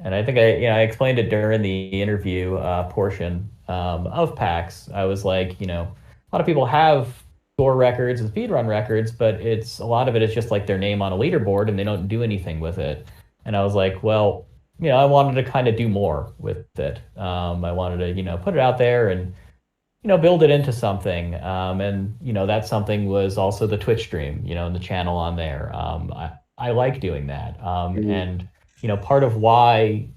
And I think I explained it during the interview portion of PAX. I was like, a lot of people have score records and speedrun records, but it's a lot of it is just like their name on a leaderboard and they don't do anything with it. And I was like, well, I wanted to kind of do more with it. I wanted to, put it out there and, build it into something. And, that something was also the Twitch stream, and the channel on there. I like doing that. mm, And, part of why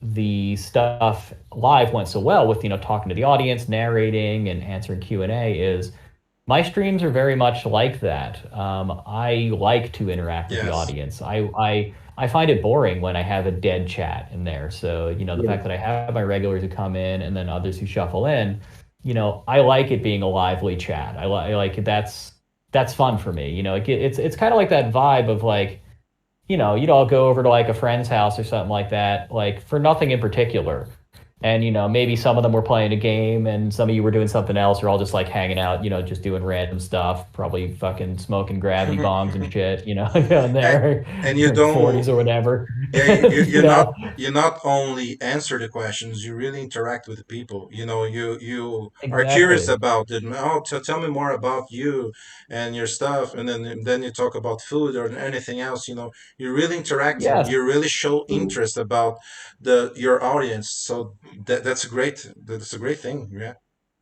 the stuff live went so well with, talking to the audience, narrating and answering Q&A is my streams are very much like that. I like to interact with the Yes. audience. I find it boring when I have a dead chat in there. So, the yeah, fact that I have my regulars who come in and then others who shuffle in, I like it being a lively chat. I like it. That's fun for me. It's kind of like that vibe of like, you'd all go over to like a friend's house or something like that, like for nothing in particular. And, maybe some of them were playing a game and some of you were doing something else. You're all just like hanging out, just doing random stuff, probably fucking smoking gravity bongs and shit, down and, there, and you drink 40s don't. or whatever. Yeah, you know, you not only answer the questions, you really interact with the people. You are curious exactly. about it. Oh, tell me more about you and your stuff, and then you talk about food or anything else. You're really interacting. Yes. You really show mm. interest about the your audience. So that's a great thing. Yeah,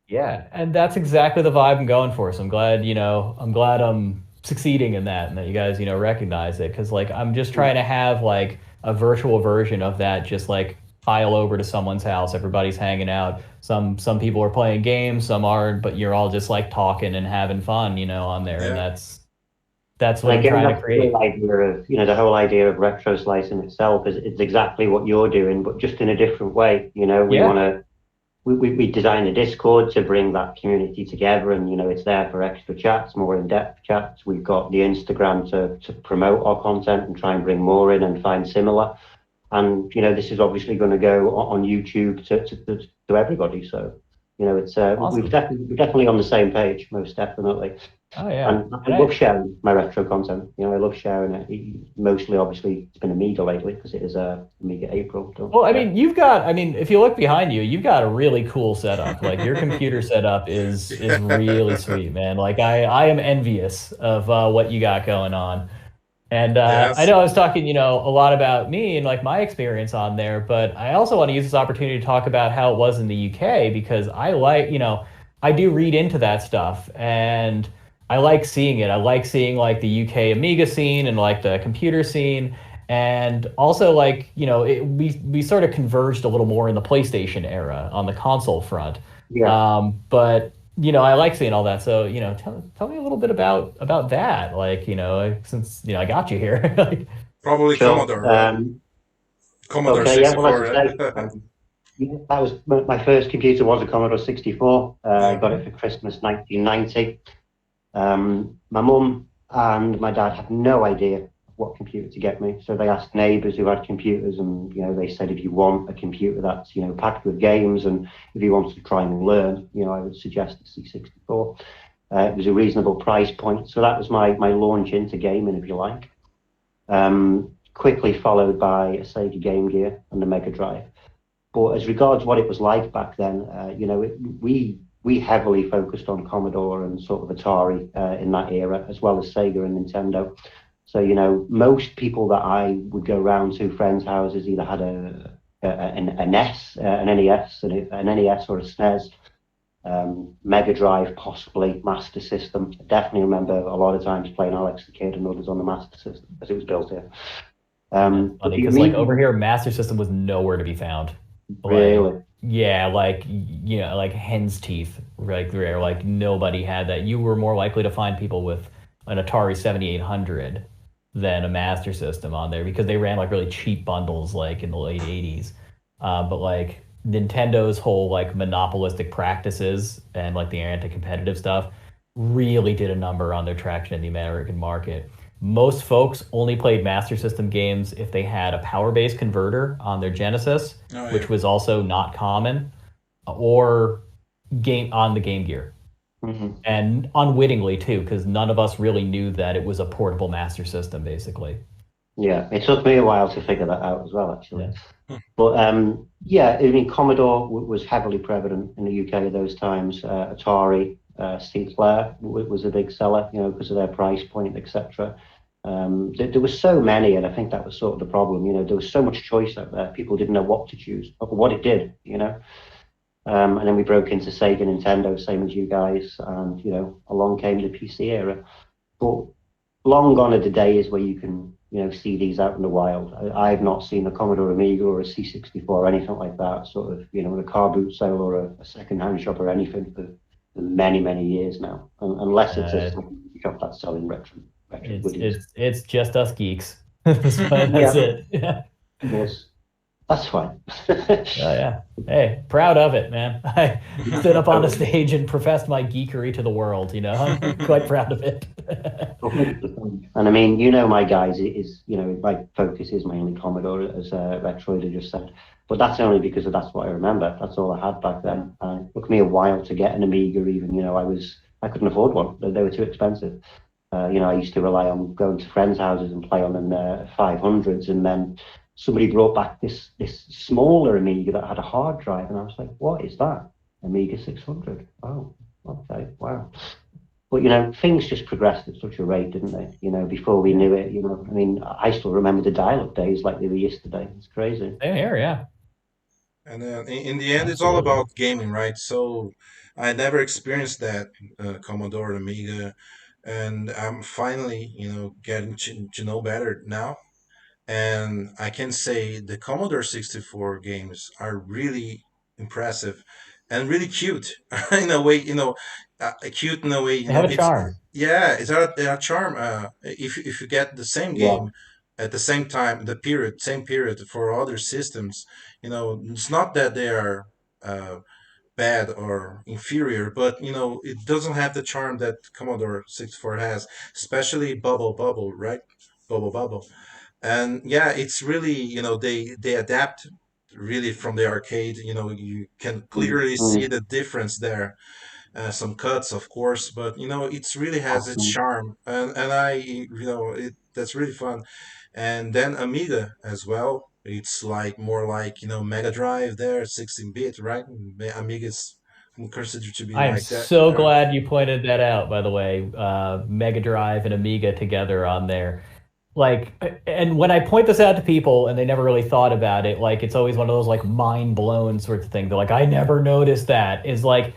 Yeah, and that's exactly the vibe I'm going for. So I'm glad I'm succeeding in that and that you guys, recognize it because like I'm just trying to have like a virtual version of that just like pile over to someone's house. Everybody's hanging out. Some people are playing games, some aren't, but you're all just like talking and having fun, on there and yeah, that's And what I'm again, trying to that's the create. whole idea of, the whole idea of retro slicing itself is it's exactly what you're doing, but just in a different way. We want Yeah. to, we designed a Discord to bring that community together, and, it's there for extra chats, more in-depth chats. We've got the Instagram to promote our content and try and bring more in and find similar. And, this is obviously going to go on YouTube to everybody. So, Awesome. we're definitely on the same page, most definitely. Oh yeah. And I And love I sharing my retro content. I love sharing it. Mostly, obviously, it's been Amiga lately because it is Amiga April. Don't Well, forget. I mean, if you look behind you, you've got a really cool setup. Like your computer setup is really yeah, sweet, man. Like I am envious of what you got going on. And I yes. know I was talking, a lot about me and like my experience on there, but I also want to use this opportunity to talk about how it was in the UK because I like, I do read into that stuff and I like seeing it. I like seeing like the UK Amiga scene and like the computer scene. And also like, we sort of converged a little more in the PlayStation era on the console front. Yeah. But I like seeing all that. So, tell me a little bit about that. Like, since I got you here. Like, Probably Sure. Commodore, right? Commodore Okay. Yeah. Well, as 64, I say, right? yeah, that was my first computer was a Commodore 64. I Yeah. got it for Christmas 1990. My mum and my dad had no idea what computer to get me. So they asked neighbours who had computers, and they said, if you want a computer that's packed with games, and if you want to try and learn, I would suggest the C64. It was a reasonable price point, so that was my launch into gaming, if you like. Quickly followed by a Sega Game Gear and the Mega Drive. But as regards what it was like back then, we heavily focused on Commodore and sort of Atari in that era, as well as Sega and Nintendo. So, most people that I would go around to friends' houses either had an NES, an NES, an NES or a SNES, Mega Drive, possibly Master System. I definitely remember a lot of times playing Alex the Kid and others on the Master System, as it was built here. Funny, because like over here, Master System was nowhere to be found. Really? Yeah, like like hen's teeth, like rare. Like nobody had that. You were more likely to find people with an Atari 7800 than a Master System on there, because they ran like really cheap bundles like in the late 80s. But like Nintendo's whole like monopolistic practices and like the anti-competitive stuff really did a number on their traction in the American market. Most folks only played Master System games if they had a power-based converter on their Genesis, which was also not common, or game on the Game Gear. Mm-hmm. And unwittingly too, because none of us really knew that it was a portable Master System, basically. Yeah, it took me a while to figure that out as well, actually. Yeah. But yeah, I mean, Commodore was heavily prevalent in the UK at those times. Atari, Sinclair was a big seller, because of their price point, etc. There were so many, and I think that was sort of the problem. There was so much choice out there. People didn't know what to choose, or what it did. And then we broke into Sega, Nintendo, same as you guys, and along came the PC era. But long gone are the days where you can see these out in the wild. I've not seen a Commodore Amiga or a C64 or anything like that, sort of in a car boot sale or a second-hand shop or anything for many years now, unless it's a shop that's selling retro. It's just us geeks. That's it. Yeah. Yes. That's fine. Yeah. Hey, proud of it, man. I stood up on a stage and professed my geekery to the world. I'm quite proud of it. And I mean, my guys is my focus is mainly Commodore, as Retroyder just said. But that's only because that's what I remember. That's all I had back then. It took me a while to get an Amiga. Even I couldn't afford one. They were too expensive. I used to rely on going to friends' houses and play on the 500s, and then somebody brought back this smaller Amiga that had a hard drive, and I was like, what is that? Amiga 600. Oh, okay, wow. But things just progressed at such a rate, didn't they? Before we knew it, I mean, I still remember the dial-up days like they were yesterday. It's crazy. Same here, yeah. And then in the end, it's all about gaming, right? So I never experienced that Commodore Amiga, and I'm finally, getting to know better now. And I can say the Commodore 64 games are really impressive and really cute in a way, cute in a way, They have a it's charm. yeah, it's a charm. If you get the same Yeah. game at the same time, same period for other systems, it's not that they are bad or inferior, but it doesn't have the charm that Commodore 64 has, especially Bubble, right? Bubble. And yeah, it's really, they adapt really from the arcade. You can clearly see the difference there. Some cuts, of course, but it really has its charm, and that's really fun. And then Amiga as well. It's like more like Mega Drive there, 16-bit, right? Amiga's considered to be I am like that. so glad you pointed that out, by the way. Mega Drive and Amiga together on there. Like, and when I point this out to people and they never really thought about it, like, it's always one of those like mind blown sorts of things. They're like, I never noticed that. Is like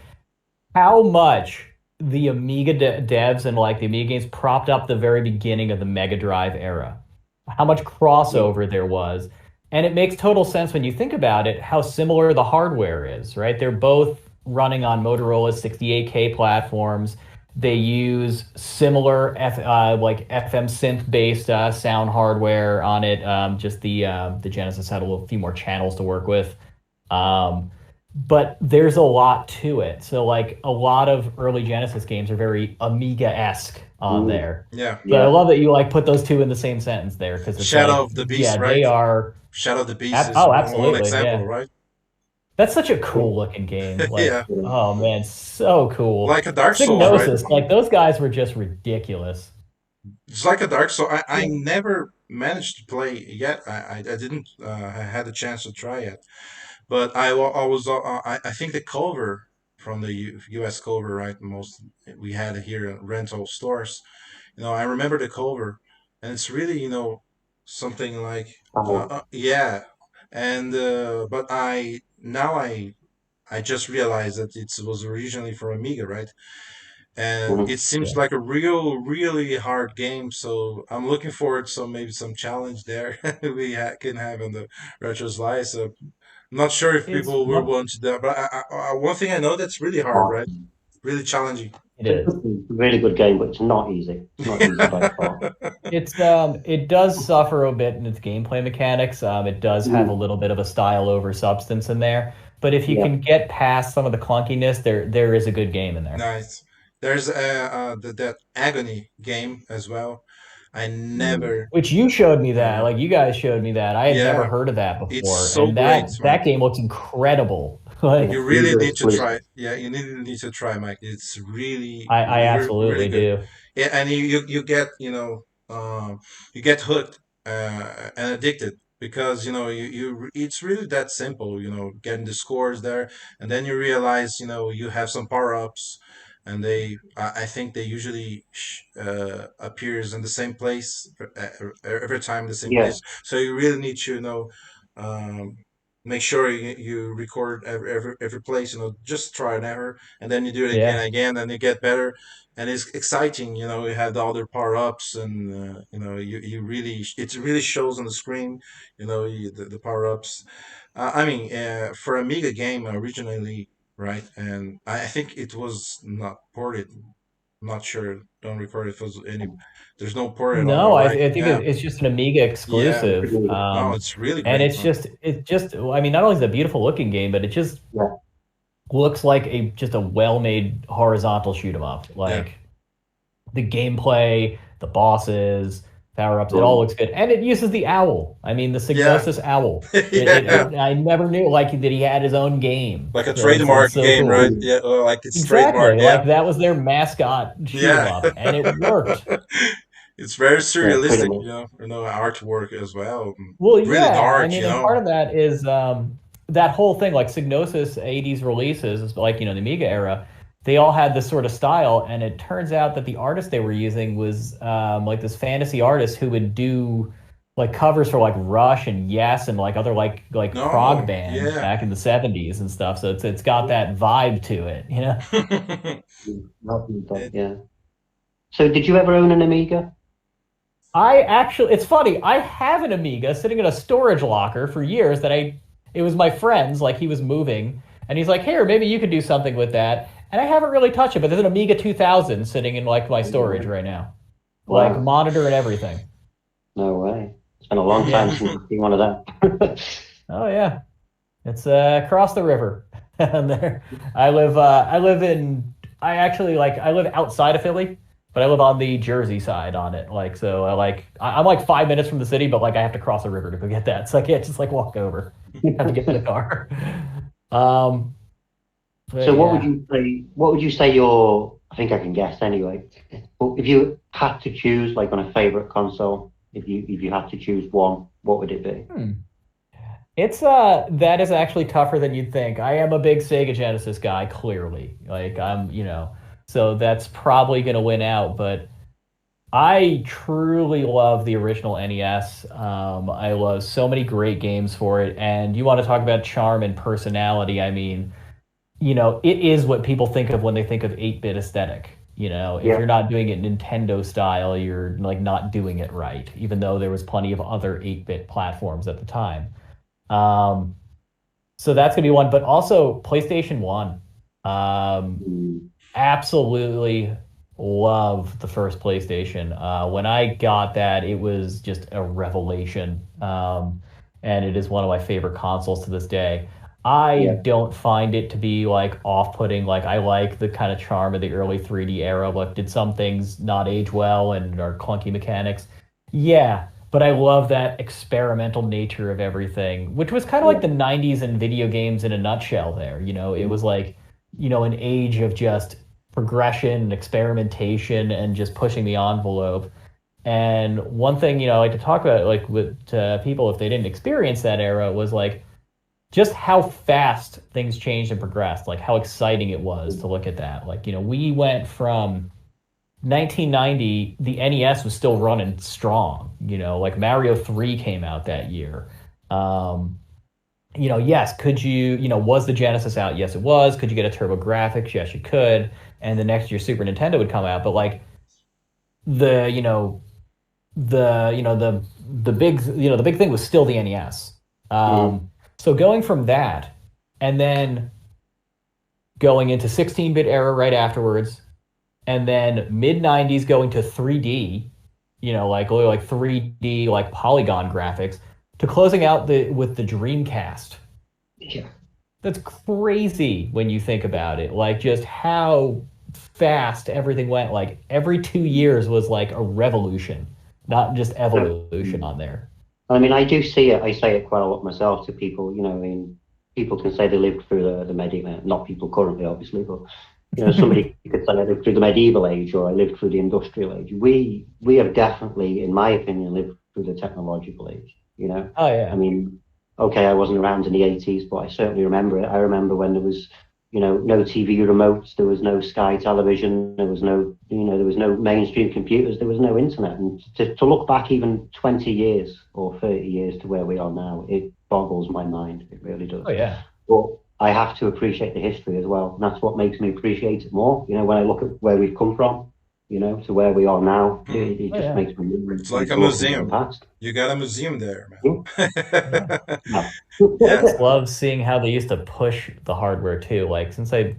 how much the Amiga devs and like the Amiga games propped up the very beginning of the Mega Drive era. How much crossover there was. And it makes total sense when you think about it, how similar the hardware is, right? They're both running on Motorola's 68K platforms. They use similar like FM synth based sound hardware on it. Just the Genesis had a few more channels to work with. but there's a lot to it. So like a lot of early Genesis games are very Amiga-esque on Mm, there. Yeah. So I yeah. love that you like put those two in the same sentence there because it's Shadow like, of the Beast, yeah, right? they are. Shadow of the Beast is Oh, one absolutely, example, yeah. right? That's such a cool looking game. Like, Yeah. Yeah. oh man, so cool. Like a Dark Souls, right? Signosis, like those guys were just ridiculous. It's like a Dark Souls. I Yeah. never managed to play yet. I didn't I had a chance to try it. But I was I think the cover from the U.S. cover, right? Most we had here at rental stores. I remember the cover, and it's really something like Oh, yeah. And but I just realized that it was originally from Amiga, right? And mhm. it seems Yeah. like a really hard game. So I'm looking forward to maybe some challenge there can have in the Retro Slice. I'm not sure if It's people will fun. want to do that, but one thing I know that's really hard, Oh, right? Really challenging. It it's is. a really good game, but it's not easy. It's not easy by far. It does suffer a bit in its gameplay mechanics. It does have a Mm, little bit of a style over substance in there. But if you yeah. can get past some of the clunkiness, there is a good game in there. Nice. There's that Agony game as well. I Mm, never, Which you showed me that, uh, like you guys showed me that. I had never yeah, heard of that it's before, so and great, that Mike. game looks incredible. yeah. Like You really User need to exclusive. try. Yeah, you need to try, Mike. It's really, I really absolutely good. do. Yeah, and you get you get hooked and addicted because it's really that simple. Getting the scores there, and then you realize you have some power ups, and I think they usually appears in the same place every time the same Yeah. place. So you really need to um, make sure you record every place. Just try and error, and then you do it again Yeah. and again, and you get better, and it's exciting. You have the other power ups, and you really it really shows on the screen. The power ups. I mean, for Amiga game originally, right? And I think it was not ported. I'm not sure. Don't record if it was any. There's no port at No, all, right? I think Yeah, it's just an Amiga yeah. exclusive. No, it's really And great, man. it's just I mean, not only is it a beautiful looking game, but it just Yeah. looks like a just a well-made horizontal shoot 'em up. Yeah, Like the gameplay, the bosses, power-ups, it all Mm, looks good. And it uses the owl. I mean, the yeah, Signosis owl. yeah. I never knew like that he had his own game. Like a So it's trademark so game, cool. right? mm, Yeah, like it's trademark. Exactly. Yeah, Like that was their mascot shoot 'em yeah. up, and it worked. It's very yeah. Pretty surrealistic, much. artwork as well. Well, Really yeah. I dark, mean, and part of that is that whole thing, like Psygnosis 80s releases, like, the Amiga era, they all had this sort of style. And it turns out that the artist they were using was like this fantasy artist who would do like covers for like Rush and Yes and like other like prog No, bands yeah. back in the 70s and stuff. So it's got that vibe to it, you know? Mm, nothing but- It- yeah. So, did you ever own an Amiga? It's funny. I have an Amiga sitting in a storage locker for years it was my friend's, like he was moving, and he's like, here, maybe you could do something with that. And I haven't really touched it, but there's an Amiga 2000 sitting in like my storage right now, like Wow. monitor and everything. No way. It's been a long time Yeah. since I've seen one of them. Oh yeah. It's across the river. And there, I live outside of Philly, but I live on the Jersey side on it. Like so, I'm like 5 minutes from the city, but like I have to cross a river to go get that, so I can't just like walk over. I have to get in the car. Um, but So, what would yeah, you say? What would you say your? I think I can guess anyway. But if you had to choose, like on a favorite console, if you had to choose one, what would it be? hmm. It's that is actually tougher than you'd think. I am a big Sega Genesis guy, clearly. Like so that's probably gonna win out, but I truly love the original NES. I love so many great games for it. And you want to talk about charm and personality. I mean, it is what people think of when they think of 8-bit aesthetic. If Yeah. you're not doing it Nintendo style, you're like not doing it right, even though there was plenty of other 8-bit platforms at the time. Um, so that's gonna be one, but also PlayStation 1. Um, Mm, Absolutely love the first PlayStation. When I got that, it was just a revelation. And it is one of my favorite consoles to this day. I Yeah. don't find it to be like off-putting. Like I like the kind of charm of the early 3D era. Like, did some things not age well and are clunky mechanics? Yeah, but I love that experimental nature of everything, which was kind of like Yeah. the 90s and video games in a nutshell there. It was Mhm. like, an age of just progression and experimentation and just pushing the envelope. And one thing, I like to talk about, like with people if they didn't experience that era, was like just how fast things changed and progressed, like how exciting it was to look at that. Like, we went from 1990, the NES was still running strong, like Mario 3 came out that year. Um, yes, could you, was the Genesis out? Yes, it was. Could you get a Turbo Graphics? Yes, you could. And the next year, Super Nintendo would come out. But like the, you know, the big thing was still the NES. Mhm. So going from that and then going into 16-bit era right afterwards, and then mid 90s going to 3D, like really like 3D like polygon graphics, to closing out the with the Dreamcast. Yeah. That's crazy when you think about it. Like just how fast everything went. Like every 2 years was like a revolution, not just evolution Mm. on there. I mean, I do see it. I say it quite a lot myself to people. I mean, people can say they lived through the medieval, not people currently, obviously, but somebody could say I lived through the medieval age or I lived through the industrial age. We have definitely, in my opinion, lived through the technological age. Oh I yeah. mean, okay, I wasn't around in the 80s, but I certainly remember it. I remember when there was, no TV remotes, there was no Sky television, there was no, there was no mainstream computers, there was no internet. And to look back even 20 years or 30 years to where we are now, it boggles my mind. It really Oh does. yeah. But I have to appreciate the history as well. And that's what makes me appreciate it more. When I look at where we've come from, to where we are now, Hmm. it Oh just yeah. makes me It's like a rejoiceful in the museum. past. You got a museum there, Yeah. Yeah. man. No. Yeah. Love seeing how they used to push the hardware too. Like since I,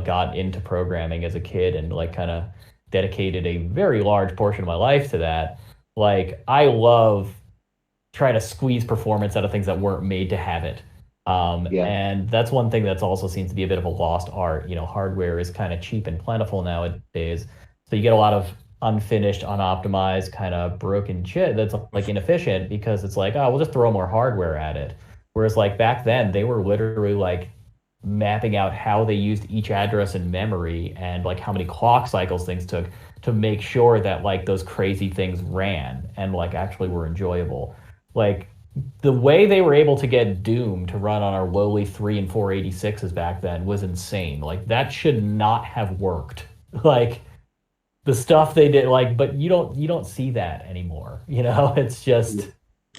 got into programming as a kid and like kind of dedicated a very large portion of my life to that, like I love trying to squeeze performance out of things that weren't made to have it. Yeah. And that's one thing that's also seems to be a bit of a lost art. Hardware is kind of cheap and plentiful nowadays. So you get a lot of unfinished, unoptimized, kind of broken shit that's like inefficient because it's like, oh, we'll just throw more hardware at it. Whereas like back then, they were literally like mapping out how they used each address in memory and like how many clock cycles things took to make sure that like those crazy things ran and like actually were enjoyable. Like the way they were able to get Doom to run on our lowly 3 and 486s back then was insane. Like that should not have worked. Like the stuff they did, like, but you don't see that anymore. It's just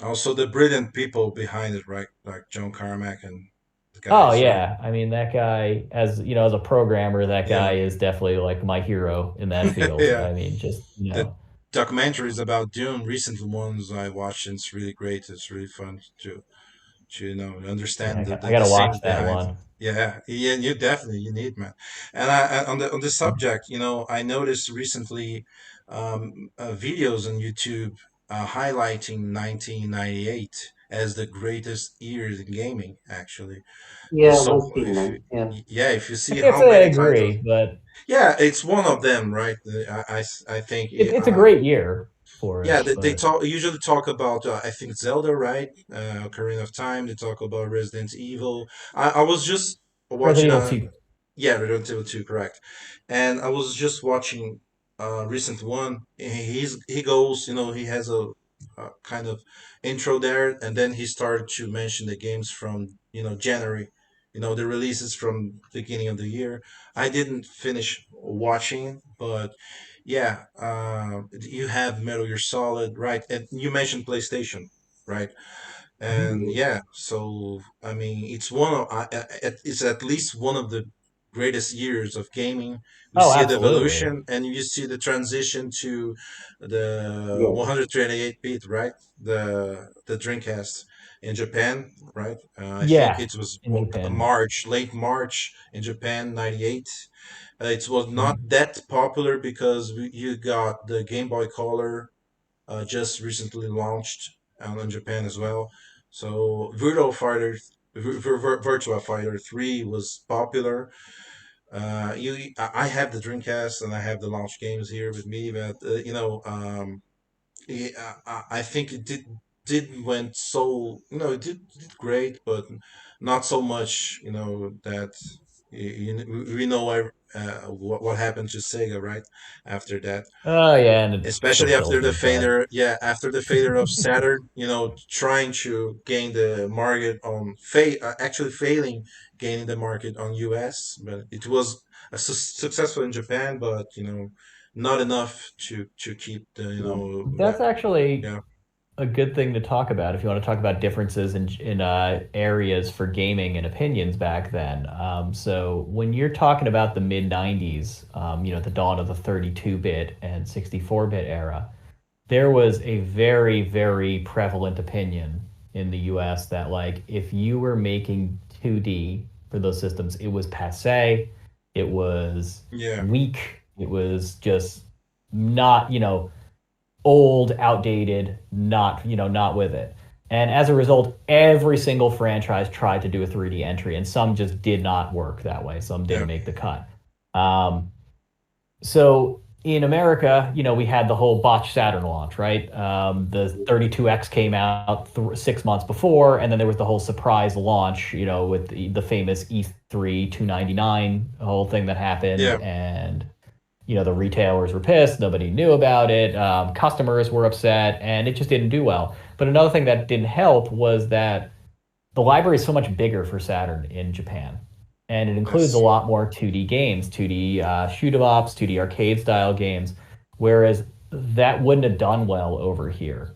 Also, the brilliant people behind it, right? Like John Carmack and the oh guys, right? yeah. I mean that guy as a programmer, that Yeah. guy is definitely like my hero in that field. Yeah. I mean, just The documentaries about Dune, recent ones I watched, and it's really great. It's really fun to yeah, understand I the gotta watch scenes that behind. one. Yeah, yeah, you definitely you need, man. And on the subject, I noticed recently videos on YouTube highlighting 1998 as the greatest years in gaming. Actually, Yeah, so I've seen that. Yeah. yeah, if you I see can't how say I many titles, agree, but yeah, it's one of them, right? I think it's a great year for yeah, it. they But talk usually talk about I think Zelda, right? Ocarina of Time. They talk about Resident Evil. I was just watching Resident Evil a 2. yeah, Resident Evil 2, correct. And I was just watching a recent one. He goes, he has a kind of intro there, and then he started to mention the games from January. The releases from beginning of the year. I didn't finish watching, but yeah, you have Metal Gear Solid, right? And you mentioned PlayStation, right? And Mhm. yeah, so I mean, it's at least one of the greatest years of gaming. We Oh, see the absolutely. evolution, and you see the transition to the Yeah. 128 bit, right? The Dreamcast in Japan, right? I think Yeah, it was in Japan. March, late March in Japan, 98. It was not Mhm. that popular because you got the Game Boy Color just recently launched out in Japan as well. So Virtual Fighter Virtua Fighter 3 was popular. I have the Dreamcast and I have the launch games here with me, but yeah, I think it did went so it did great, but not so much that we know what happened to Sega right after that, Oh yeah, and it especially after fulfills the me bad. failure, yeah, after the failure of Saturn, trying to gain the market on actually failing gaining the market on US, but it was successful in Japan, but not enough to keep the Well, that that's actually yeah. a good thing to talk about if you want to talk about differences in areas for gaming and opinions back then. So when you're talking about the mid '90s, the dawn of the 32-bit and 64-bit era, there was a very, very prevalent opinion in the US that like if you were making 2D for those systems, it was passe, it was Yeah, weak, it was just not, old, outdated, not with it. And as a result, every single franchise tried to do a 3D entry, and some just did not work that way. Some yeah, didn't make the cut. Um, so in America, we had the whole botch Saturn launch, right? The 32X came out 6 months before, and then there was the whole surprise launch, with the famous E3 299 whole thing that happened, yeah. and the retailers were pissed. Nobody knew about it. Customers were upset, and it just didn't do well. But another thing that didn't help was that the library is so much bigger for Saturn in Japan, and it includes a Yes. lot more 2D games, 2D shoot 'em ups, 2D arcade style games, whereas that wouldn't have done well over here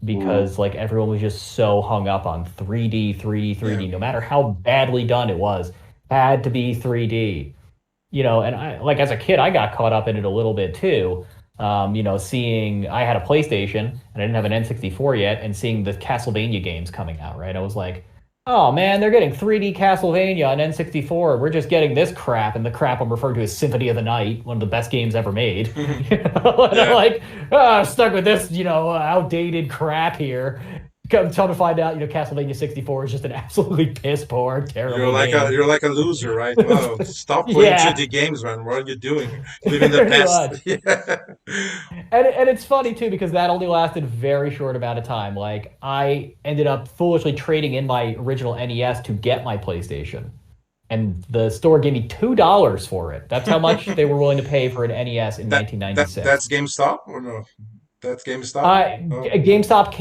Mm. because like everyone was just so hung up on 3D, 3D, Yeah. 3D. No matter how badly done it was, had to be 3D. And I like as a kid, I got caught up in it a little bit too. Seeing I had a PlayStation and I didn't have an N64 yet, and seeing the Castlevania games coming out, right? I was like, oh man, they're getting 3D Castlevania on N64. We're just getting this crap, and the crap I'm referring to is Symphony of the Night, one of the best games ever made. And I'm Yeah. like, I'm stuck with this, outdated crap here. Come to find out, Castlevania 64 is just an absolutely piss poor, You're terrible like a game. you're like a loser, right? No, stop playing Yeah, 2D games, man. What are you doing? Live in the pretty past. much. Yeah. And it's funny too because that only lasted a very short amount of time. Like I ended up foolishly trading in my original NES to get my PlayStation, and the store gave me $2 for it. That's how much they were willing to pay for an NES in that that's 1996. GameStop or no? That's GameStop? Oh, GameStop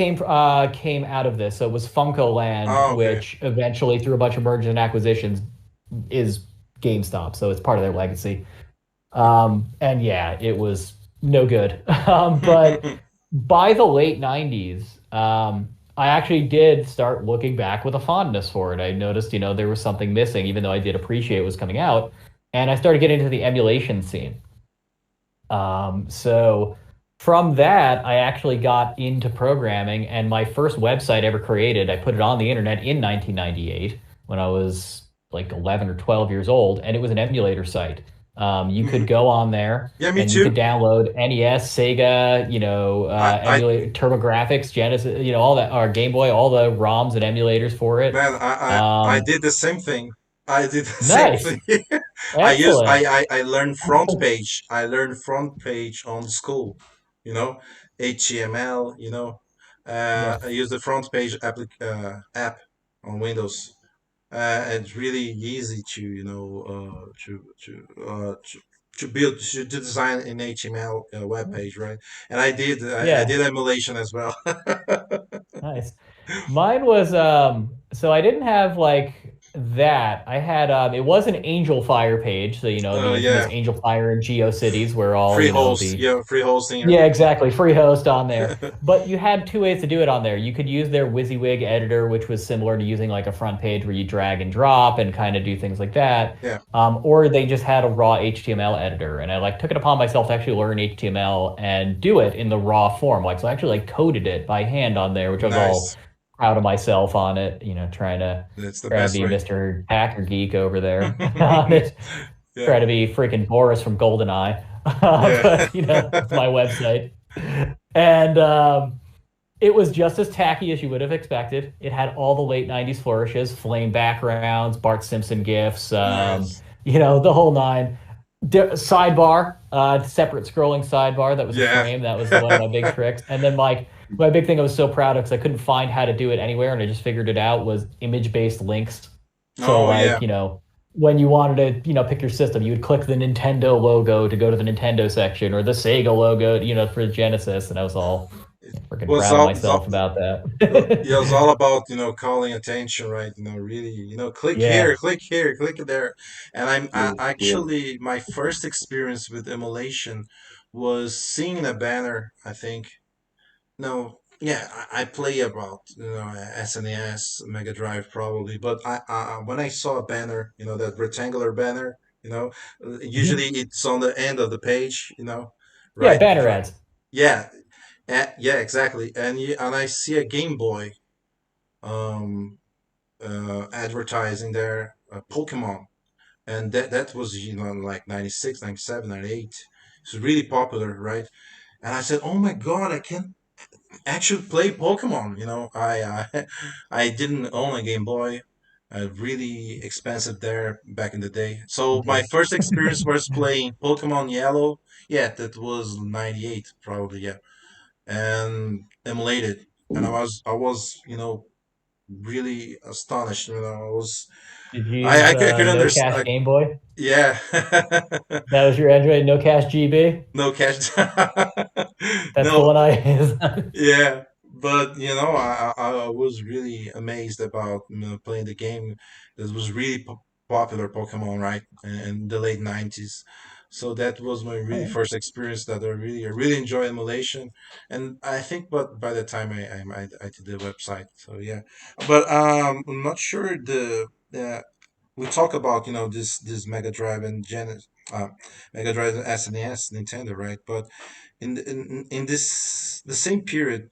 came out of this, so it was Funko Land, oh, okay. which eventually, through a bunch of mergers and acquisitions, is GameStop. So it's part of their legacy. And yeah, it was no good. But by the late 90s, I actually did start looking back with a fondness for it. I noticed, there was something missing, even though I did appreciate it was coming out. And I started getting into the emulation scene. So from that, I actually got into programming, and my first website ever created, I put it on the internet in 1998 when I was like 11 or 12 years old, and it was an emulator site. You could Mhm. go on there Yeah, me and you could too. download NES, Sega, I emulate TurboGrafx, Genesis, all that, or Game Boy, all the ROMs and emulators for it. man, I Um, did the same thing. I did the same nice, thing. excellent. I learned front page. I learned front page on school. You know, HTML. I Yes. use the front page app on Windows. It's really easy to to build to design an HTML web page, right? And I Yeah. did emulation as well. Nice. Mine was so I didn't have like that. I had it was an Angel Fire page, so the infamous Yeah, Angel Fire and GeoCities where all, free host, the yeah, free hosting. yeah, exactly. Free host on there. But you had two ways to do it on there. You could use their WYSIWYG editor, which was similar to using like a front page where you drag and drop and kind of do things like that. Yeah, Or they just had a raw HTML editor. And I like took it upon myself to actually learn HTML and do it in the raw form. Like so I actually like coded it by hand on there, which I was all nice. proud of myself on it, That's the trying to best be way. Mr. Hacker Geek over there on it. Yeah, Try to be freaking Boris from GoldenEye. yeah. But it's my website. And It was just as tacky as you would have expected. It had all the late 90s flourishes, flame backgrounds, Bart Simpson gifs, Nice. the whole nine. Sidebar, separate scrolling sidebar that was a Yeah. frame. That was one of my big tricks. And then, like, my big thing I was so proud of because I couldn't find how to do it anywhere and I just figured it out was image-based links. So, Oh yeah. like, when you wanted to, pick your system, you would click the Nintendo logo to go to the Nintendo section or the Sega logo, for Genesis. And I was all It freaking was proud of all, myself about yeah, it was that. all about calling attention, right? Really, click here, Yeah. click here, click there. And Yeah. actually my first experience with emulation was seeing a banner. I think no, yeah, I play about SNES, Mega Drive probably, but when I saw a banner, that rectangular banner, usually Mhm. it's on the end of the page, Yeah, right? banner ads. Yeah, yeah, exactly. And I see a Game Boy um, advertising there, Pokemon, and that was like 96, 97, 98. It's really popular, right? And I said, "Oh my God, I can actually play Pokemon." I didn't own a Game Boy. Really expensive there back in the day. So my Dude. first experience was playing Pokemon Yellow. Yeah, that was 98 probably. Yeah, and emulated. And I was really astonished. Did you use I could No Cash understand. Game Boy? Yeah. That was your Android No Cash GB? No cash. That's the No. one I use. Yeah, but I was really amazed about playing the game. It was really popular Pokemon, right, in the late 90s. So that was my really Oh, first experience that I really enjoy emulation, and I think, but by the time I did the website, so yeah, but I'm not sure the we talk about this Mega Drive and Mega Drive and SNES Nintendo, right? But in this the same period,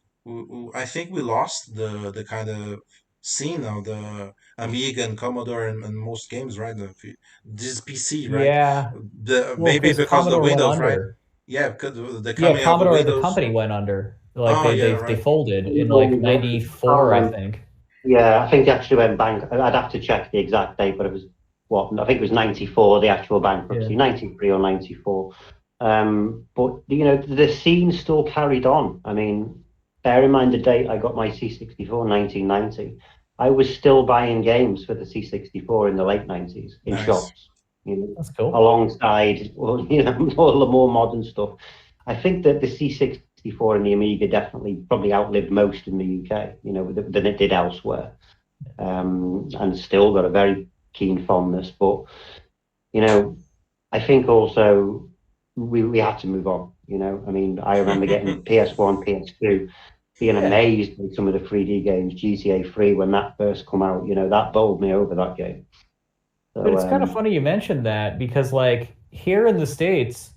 I think we lost the kind of scene of the Amiga and Commodore and most games, right? This PC, right? yeah. The Well, maybe because because of the Commodore went Windows, right? under. Yeah, because of the Yeah, coming of the Commodore as a Windows. company went under. Like Oh they yeah, they right. folded in like Can't 94, I remember. think. Yeah, I think they actually went bank. I'd have to check the exact date, but it was what I think it was 94, the actual Yeah. bankruptcy, 93 or 94. But the scene still carried on. I mean, bear in mind the date I got my C64, 1990. I was still buying games for the C64 in the late 90s in Nice. shops, you know, That's cool. alongside all the more modern stuff. I think that the C64 and the Amiga definitely probably outlived most in the UK, than it did elsewhere, and still got a very keen fondness. But I think also we had to move on. I mean, I remember getting PS1, PS2, being Yeah. amazed by some of the 3D games, GTA 3 when that first come out. That bowled me over that game. But So it's kind of funny you mentioned that because like here in the States,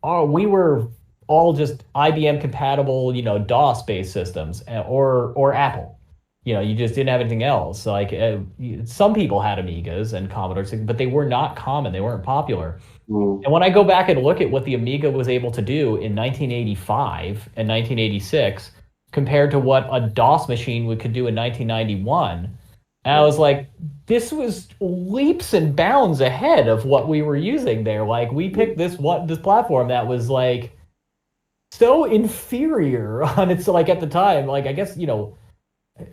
we were all just IBM compatible, DOS based systems or Apple. You just didn't have anything else. Like some people had Amigas and Commodores, but they were not common. They weren't popular. mm, And when I go back and look at what the Amiga was able to do in 1985 and 1986 compared to what a DOS machine could do in 1991, and I yeah, was like, this was leaps and bounds ahead of what we were using there. Like we yeah, picked this platform that was like so inferior on its like at the time. Like I guess,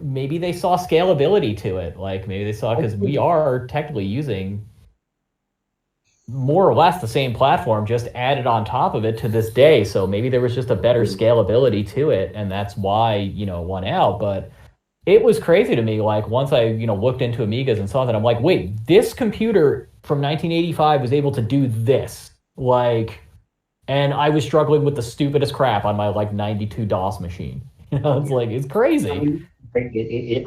maybe they saw scalability to it. Like maybe they saw I because we think, are technically using more or less the same platform, just added on top of it to this day. So maybe there was just a better mm, scalability to it, and that's why it won out. But it was crazy to me. Like once I looked into Amigas and saw that, I'm like, wait, this computer from 1985 was able to do this. Like, and I was struggling with the stupidest crap on my like 92 DOS machine. It's yeah. like it's I crazy. mean,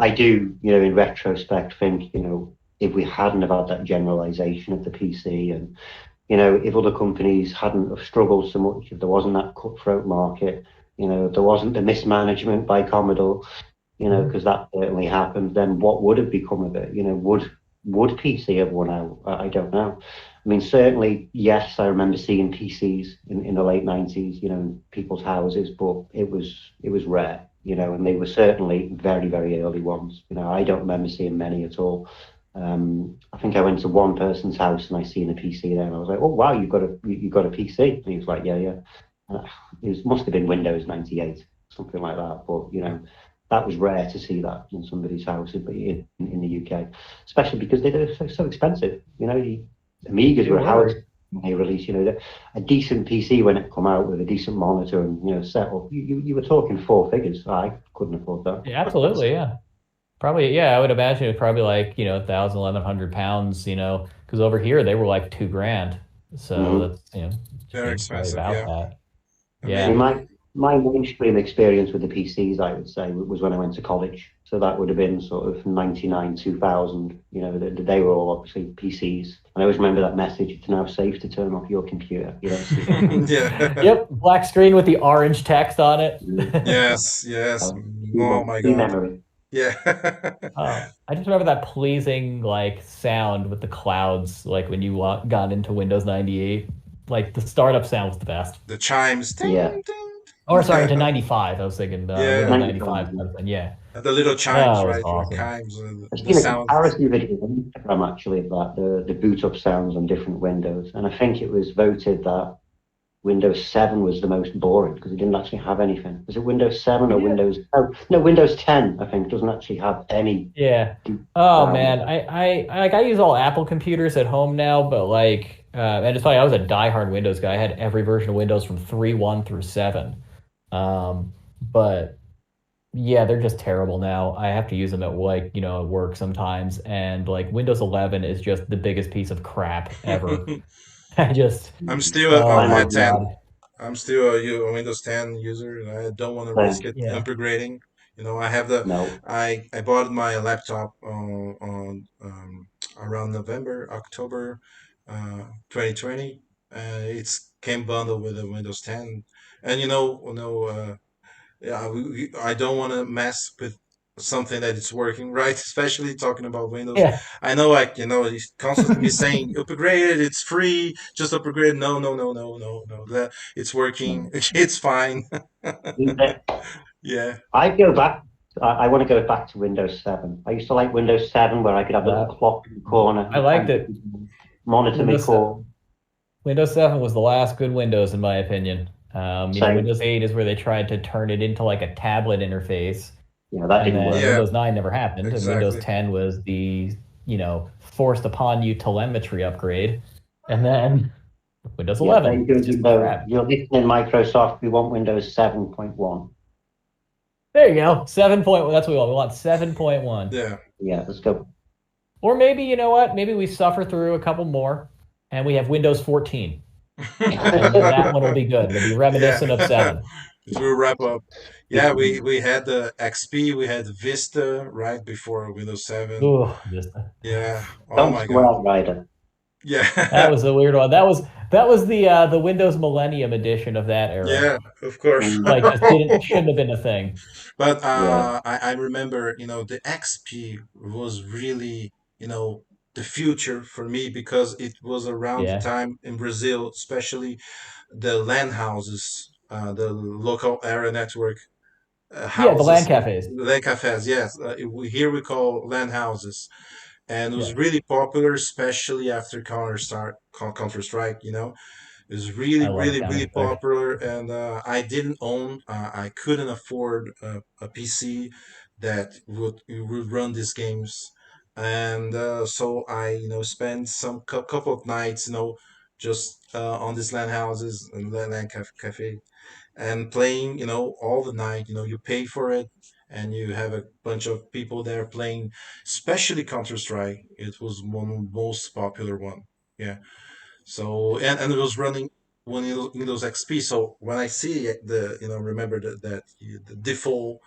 I do, in retrospect, think, if we hadn't have had that generalization of the PC, and if other companies hadn't have struggled so much, if there wasn't that cutthroat market, if there wasn't the mismanagement by Commodore, Mhm. because that certainly happened, then what would have become of it? Would PC have won out? I don't know. I mean, certainly, yes, I remember seeing PCs in the late 90s, in people's houses, but it was rare. and they were certainly very, very early ones. I don't remember seeing many at all. I think I went to one person's house and I seen a PC there, and I was like, "Oh wow, you've got a PC?" And he was like, "Yeah, yeah." Must have been Windows 98, something like that. But that was rare to see that in somebody's house in the UK, especially because they're so expensive. The Amigas They were how were. they released. A decent PC when it come out with a decent monitor and setup. You were talking four figures. I couldn't afford that. Yeah, absolutely, yeah. Probably, yeah, I would imagine it's probably like, 1,000, 1,100 pounds, because over here they were like 2 grand. So Mhm. that's, Very probably expensive. about Yeah. that. I I mean, Yeah. mean, my mainstream experience with the PCs, I would say, was when I went to college. So that would have been sort of 99, 2000. They were all obviously PCs. And I always remember that message, it's now safe to turn off your computer. You don't see it anymore. yeah. Yep, black screen with the orange text on it. Yes, yes. Oh my Key God. memory. Yeah. Oh, I just remember that pleasing like sound with the clouds, like when you got into Windows 98. Like the startup sound was the best. The chimes. Yeah. Ding, ding. Or sorry, Yeah. into 95. I was thinking Yeah. Windows 95. 95 kind of thing. Yeah. The little chimes, Oh, it was right? The awesome. chimes, I've the seen a sound. comparison video on Instagram actually of that, the boot up sounds on different Windows. And I think it was voted that Windows 7 was the most boring because it didn't actually have anything. Was it Windows 7 or Yeah. Windows? Oh, no, Windows 10, I think, doesn't actually have any Yeah. deep Oh sound. man, I use all Apple computers at home now, but like, and it's funny, I was a diehard Windows guy. I had every version of Windows from 3.1 through 7. But yeah, they're just terrible now. I have to use them at like, at work sometimes, and like Windows 11 is just the biggest piece of crap ever. I just, I'm still oh I'm my at on 10. God. I'm still a Windows 10 user, and I don't want to risk the it Yeah. upgrading. I have the no. I bought my laptop on around November, October, 2020. It's came bundled with a Windows 10, and yeah, I don't want to mess with something that is working right, especially talking about Windows. Yeah. I know, like, he's constantly be saying, upgrade it, it's free, just upgrade. No, no, no, no, no, no. That it's working, No. it's fine. Yeah. I go back. I want to go back to Windows 7. I used to like Windows 7 where I could have a little Yeah. clock in the corner I and liked time it. monitor my Windows call. Windows 7 was the last good Windows, in my opinion. Same. Windows 8 is where they tried to turn it into like a tablet interface. That And didn't then work. Yeah, Windows 9 never happened. And Windows exactly. 10 was the, forced upon you telemetry upgrade. And then Windows Yeah, they 11 is do. just crap. You're listening, Microsoft. We want Windows 7.1. There you go. 7 point. That's what we want. We want 7.1. Yeah. Yeah, let's go. Or maybe, you know what? Maybe we suffer through a couple more and we have Windows 14. And that one will be good. It'll be Yeah. reminiscent of 7. To wrap up, yeah, we had the XP, we had the Vista right before Windows 7. Ooh, just Yeah. Oh Don't my God. swear, Ryder. that Yeah. was a weird one. That was the Windows Millennium edition of that era. Yeah, of course. Mm, Like just didn't shouldn't have been a thing. But yeah, I remember, the XP was really, the future for me because it was around the Yeah. time in Brazil, especially the LAN houses, the local area network Yeah, the LAN houses, cafes. LAN cafes. Yes, here we call LAN houses, and it was Yeah, really popular, especially after Counter Strike. It was really, I love really, really Counter-Strike. popular, and I didn't own. I couldn't afford a PC that would run these games, and so I, spent some couple of nights, just on these LAN houses and cafe, and playing, all the night. You pay for it, and you have a bunch of people there playing, especially Counter Strike. It was one of the most popular one. Yeah. So and it was running Windows XP. So when I see the remember that the default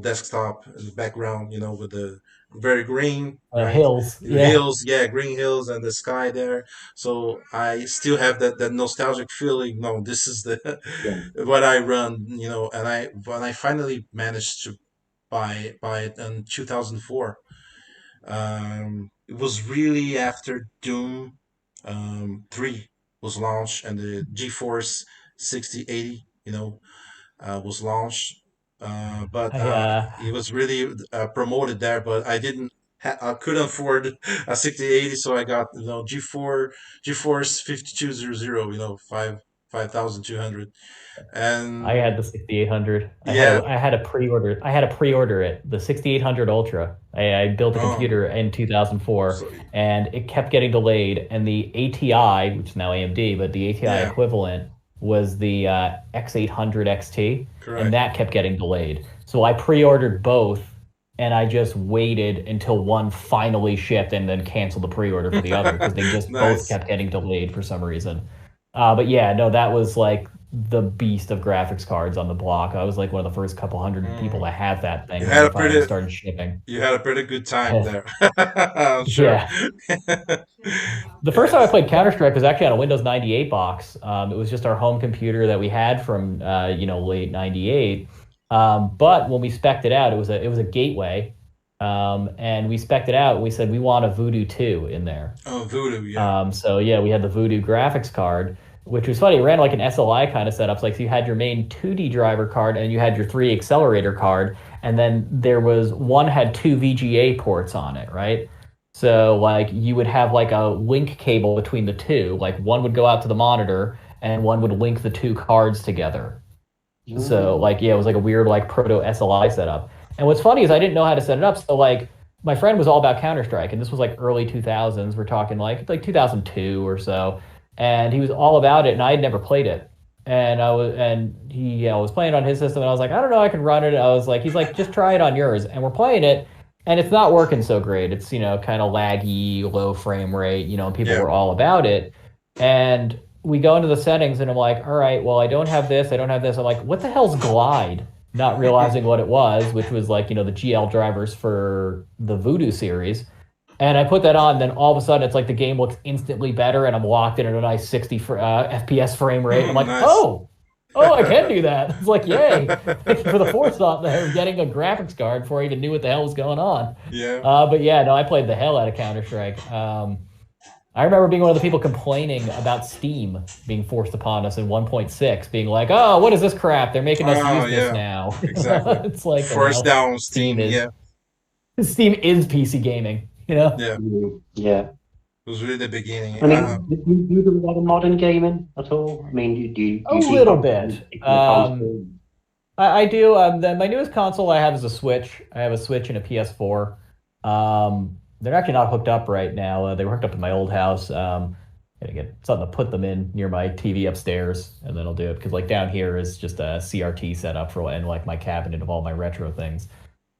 desktop in the background with the very green, right, Hills. Yeah, hills, yeah, green hills and the sky there. So I still have that nostalgic feeling. No, this is the yeah. what I run, and I when I finally managed to buy it in 2004. It was really after Doom 3 was launched and the GeForce 6080, was launched. But I he was really promoted there. But I couldn't afford a 6080, so I got GeForce 5200. 5200, I had and the 6800. yeah. I had a pre-order it, the 6800 Ultra. I built a Oh, computer in 2004 so and it kept getting delayed. And the ATI, which is now AMD, but the ATI yeah, equivalent was the X800 XT, and correct. that kept getting delayed. So I pre-ordered both and I just waited until one finally shipped and then canceled the pre-order for the other because they just both Nice. kept getting delayed for some reason. But yeah, no, that was like the beast of graphics cards on the block. I was like one of the first couple hundred people Mm. to have that You thing when had they a finally pretty started shipping. you had a pretty good time there. I'm sure. Yeah. The first time I Yes. played Counter-Strike was actually on a Windows 98 box. It was just our home computer that we had from late 98. But when we spec'd it out, it was a gateway. And we spec'd it out and we said we want a Voodoo 2 in there. Oh, Voodoo, yeah. So yeah, we had the Voodoo graphics card, which was funny. It ran like an SLI kind of setup. Like so you had your main 2D driver card and you had your three accelerator card, and then there was one had two VGA ports on it, right? So like you would have like a link cable between the two. Like one would go out to the monitor and one would link the two cards together. So Mm. like yeah, it was like a weird like proto SLI setup. And what's funny is I didn't know how to set it up. So like my friend was all about Counter Strike, and this was like early 2000s. We're talking like 2002 or so, and he was all about it, and I had never played it. And he was playing on his system, and I was like, I don't know, I can run it. He's like, just try it on yours, and we're playing it, and it's not working so great. It's kind of laggy, low frame rate, and people Yeah. were all about it. And we go into the settings and I'm like, all right, well, I don't have this. I don't have this. I'm like, what the hell's Glide? Not realizing what it was, which was like, the GL drivers for the Voodoo series. And I put that on, then all of a sudden it's like the game looks instantly better and I'm locked in at a nice 60 FPS frame rate. I'm like, Nice. oh, I can do that. It's like, yay. Thank you for the forethought there of getting a graphics card before I even knew what the hell was going on. Yeah. But yeah, no, I played the hell out of Counter-Strike. I remember being one of the people complaining about Steam being forced upon us in 1.6, being like, "Oh, what is this crap? They're making us Oh, use this yeah. now." Exactly. It's like, Force down Steam Steam. is Yeah. Steam is PC gaming. Yeah. Mm. Yeah. It was really the beginning. I mean, do you do a lot of modern gaming at all? I mean, do A you keep little on bit. the console? I do. My newest console I have is a Switch. I have a Switch and a PS4. They're actually not hooked up right now. They were hooked up to my old house. Gotta get something to put them in near my TV upstairs, and then I'll do it because like down here is just a CRT setup for and like my cabinet of all my retro things.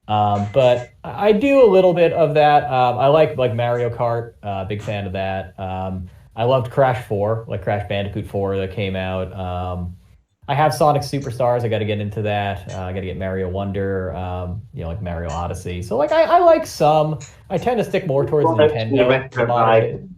But I do a little bit of that. I like Mario Kart. Big fan of that. I loved Crash 4, like Crash Bandicoot 4 that came out. I have Sonic Superstars. I got to get into that. I got to get Mario Wonder. Like Mario Odyssey. So like I like some. I tend to stick more towards the Well, noticing the Nintendo, the retro modern. vibe.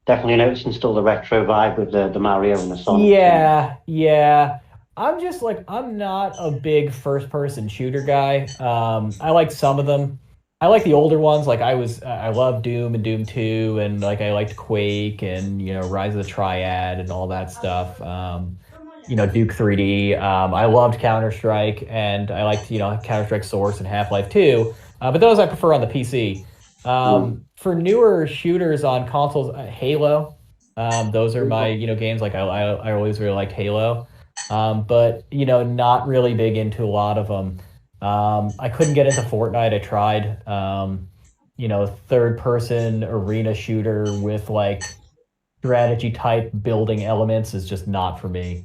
Definitely noticing still the retro vibe with the Mario and the Sonic. Yeah, yeah. I'm just like I'm not a big first person shooter guy. I like some of them. I like the older ones. Like I love Doom and Doom 2 and like I liked Quake and Rise of the Triad and all that stuff. Duke 3D. I loved Counter Strike and I liked Counter Strike Source and Half Life 2. But those I prefer on the PC. Mm. For newer shooters on consoles, Halo. Those are my games. Like I always really liked Halo, but not really big into a lot of them. I couldn't get into Fortnite. I tried. Third person arena shooter with like strategy type building elements is just not for me.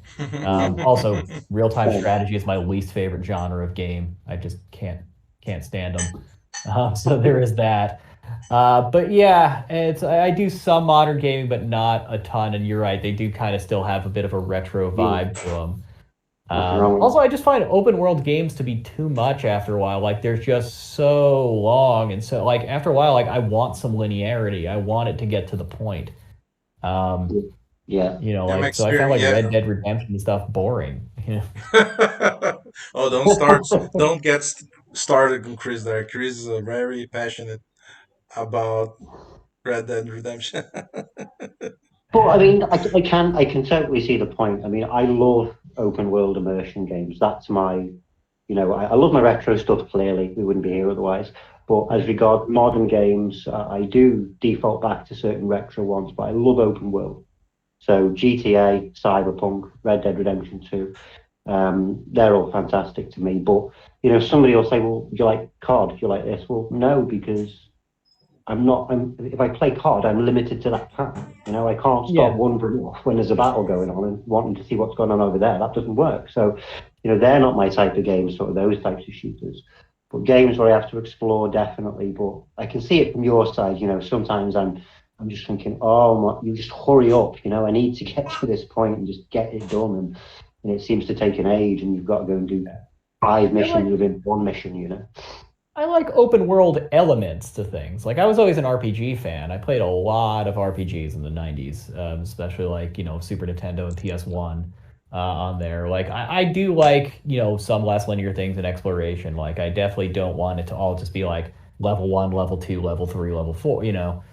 Also, real time strategy is my least favorite genre of game. I just can't stand them. So there is that. But yeah, I do some modern gaming, but not a ton. And you're right, they do kind of still have a bit of a retro Mm. vibe to them. Nothing wrong with Also, I just find open world games to be too much after a while. Like they're just so long, and so like after a while, like I want some linearity. I want it to get to the point. Um, it. Yeah. Yeah, my so I found experience. like Yeah. Red Dead Redemption and stuff boring. Oh, don't get started on Chris there. Chris is very passionate about Red Dead Redemption. But I mean, I can totally see the point. I mean, I love open world immersion games. That's my I love my retro stuff, clearly. We wouldn't be here otherwise. But as regards modern games, I do default back to certain retro ones, but I love open world. So GTA, Cyberpunk, Red Dead Redemption 2, they're all fantastic to me. But, somebody will say, well, do you like COD? Do you like this? Well, no, because if I play COD, I'm limited to that path. I can't stop wandering off when there's a battle going on and wanting to see what's going on over there. That doesn't work. So, they're not my type of games, sort of those types of shooters. But games where I have to explore, definitely. But I can see it from your side. Sometimes I'm just thinking, oh, you just hurry up. I need to get to this point and just get it done. And it seems to take an age, and you've got to go and do 5 missions within one mission. I like open world elements to things. Like I was always an RPG fan. I played a lot of RPGs in the 90s, especially like, Super Nintendo and PS1 on there. Like I do like, some less linear things in exploration. Like I definitely don't want it to all just be like level 1, level 2, level 3, level 4,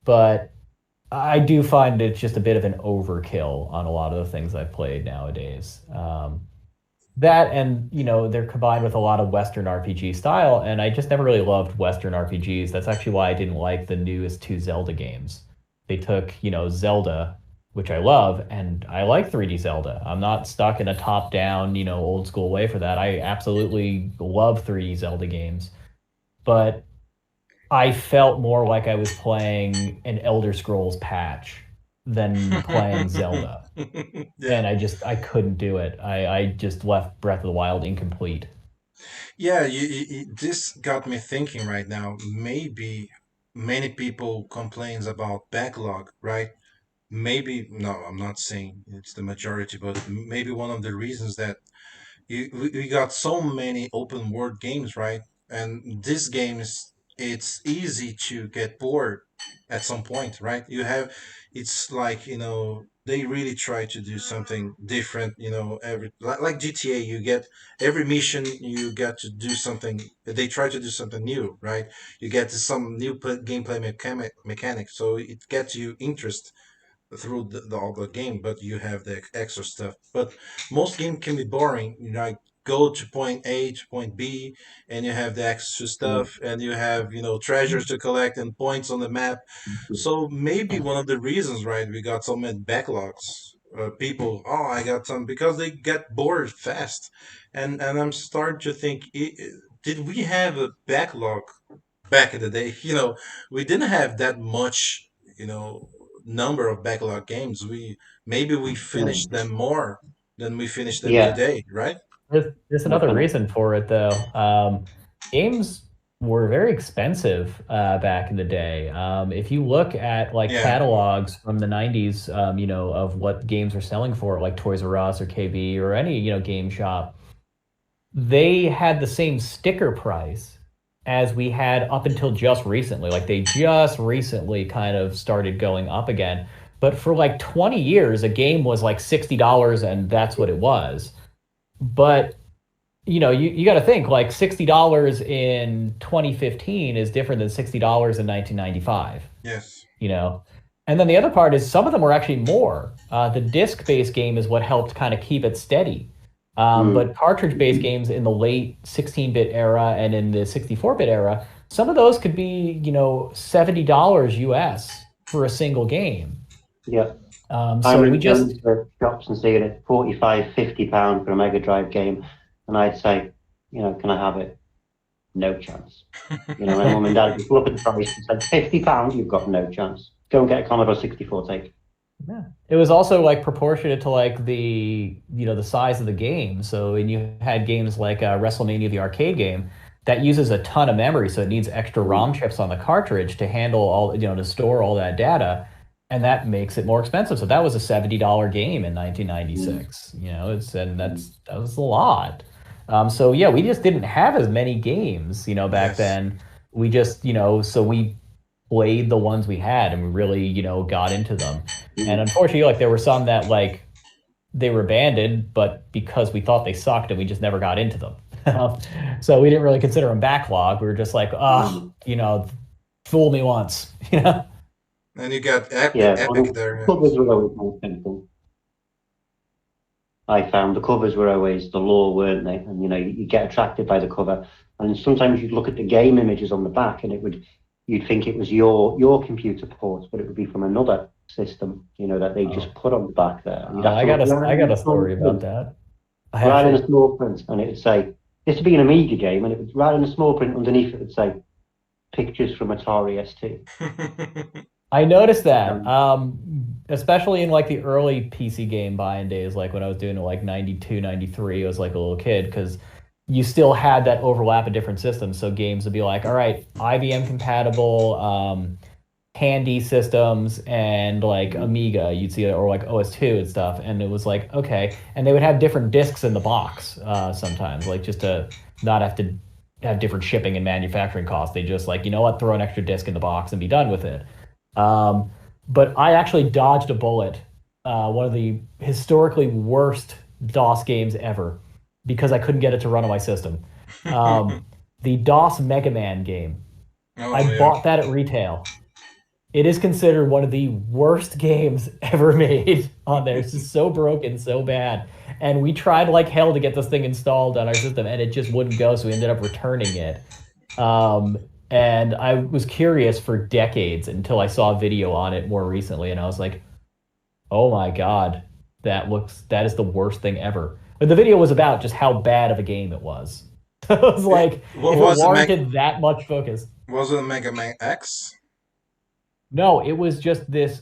But I do find it's just a bit of an overkill on a lot of the things I've played nowadays. That and they're combined with a lot of Western RPG style, and I just never really loved Western RPGs. That's actually why I didn't like the newest 2 Zelda games. They took Zelda, which I love, and I like 3D Zelda. I'm not stuck in a top-down old school way for that. I absolutely love 3D Zelda games, but I felt more like I was playing an Elder Scrolls patch than playing Zelda. Yeah. And I couldn't do it. I just left Breath of the Wild incomplete. Yeah, this got me thinking right now. Maybe many people complains about backlog, right? Maybe, no, I'm not saying it's the majority, but maybe one of the reasons that we got so many open world games, right? And these games, it's easy to get bored at some point, right? It's like, they really try to do something different, every like GTA, you get every mission, you get to do something. They try to do something new, right? You get to some new gameplay mechanic, so it gets you interest through all the game, but you have the extra stuff. But most game can be boring. Like go to point A to point B, and you have the extra stuff, and you have treasures to collect and points on the map. So maybe one of the reasons, right, we got so many backlogs. People, oh, I got some because they get bored fast, and I'm starting to think, did we have a backlog back in the day? We didn't have that much, you know, number of backlog games. We finished them more than we finish them Yeah. today, right? There's another reason for it, though. Games were very expensive back in the day. If you look at like Yeah. catalogs from the 90s, of what games are selling for, like Toys R Us or KB or any, game shop, they had the same sticker price as we had up until just recently. Like they just recently kind of started going up again. But for like 20 years, a game was like $60 and that's what it was. But you got to think like $60 in 2015 is different than $60 in 1995. Yes. And then the other part is some of them were actually more. The disc-based game is what helped kind of keep it steady. But cartridge-based games in the late 16-bit era and in the 64-bit era, some of those could be, $70 US for a single game. Yeah. So I we remember going just to shops and seeing it £45, £50 for a Mega Drive game, and I'd say, can I have it? No chance. My mum and dad just look at the price and said, £50, you've got no chance. Go and get a Commodore 64 tape. Yeah. It was also like proportionate to like the size of the game. So when you had games like WrestleMania, the arcade game, that uses a ton of memory, so it needs extra ROM chips on the cartridge to handle all, to store all that data, and that makes it more expensive. So that was a $70 game in 1996. That was a lot. So yeah, we just didn't have as many games, back Yes. then. We just, so we played the ones we had and we really, got into them. And unfortunately, like there were some that like they were abandoned, but because we thought they sucked and we just never got into them. So we didn't really consider them backlog. We were just like, fool me once, And you got Yeah, Epic there. covers were always more simple. I found the covers were always the law, weren't they? And you get attracted by the cover, and sometimes you'd look at the game images on the back, and you'd think it was your computer port, but it would be from another system, that they just put on the back there. And you'd have I to got look a I right in got the a small story about print, that. I right in actually the small print, and it would say this would be an Amiga game, and it would right in the small print underneath it would say pictures from Atari ST. I noticed that, especially in like the early PC game buying days, like when I was doing it like 92, 93, I was like a little kid because you still had that overlap of different systems. So games would be like, all right, IBM compatible, Handy systems and like Amiga, you'd see it, or like OS2 and stuff. And it was like, okay. And they would have different discs in the box sometimes, like just to not have to have different shipping and manufacturing costs. They just like, you know what, throw an extra disc in the box and be done with it. Um, but I actually dodged a bullet, one of the historically worst DOS games ever, because I couldn't get it to run on my system. Um, the DOS Mega Man game. I Oh yeah. bought that at retail. It is considered one of the worst games ever made on there. It's just so broken, so bad. And we tried like hell to get this thing installed on our system, and it just wouldn't go. So we ended up returning it. Um, and I was curious for decades until I saw a video on it more recently, and I was like, "Oh my god, that is the worst thing ever." But the video was about just how bad of a game it was. It was It, like what if it was it? warranted that much focus. Was it Mega Man X? No, it was just this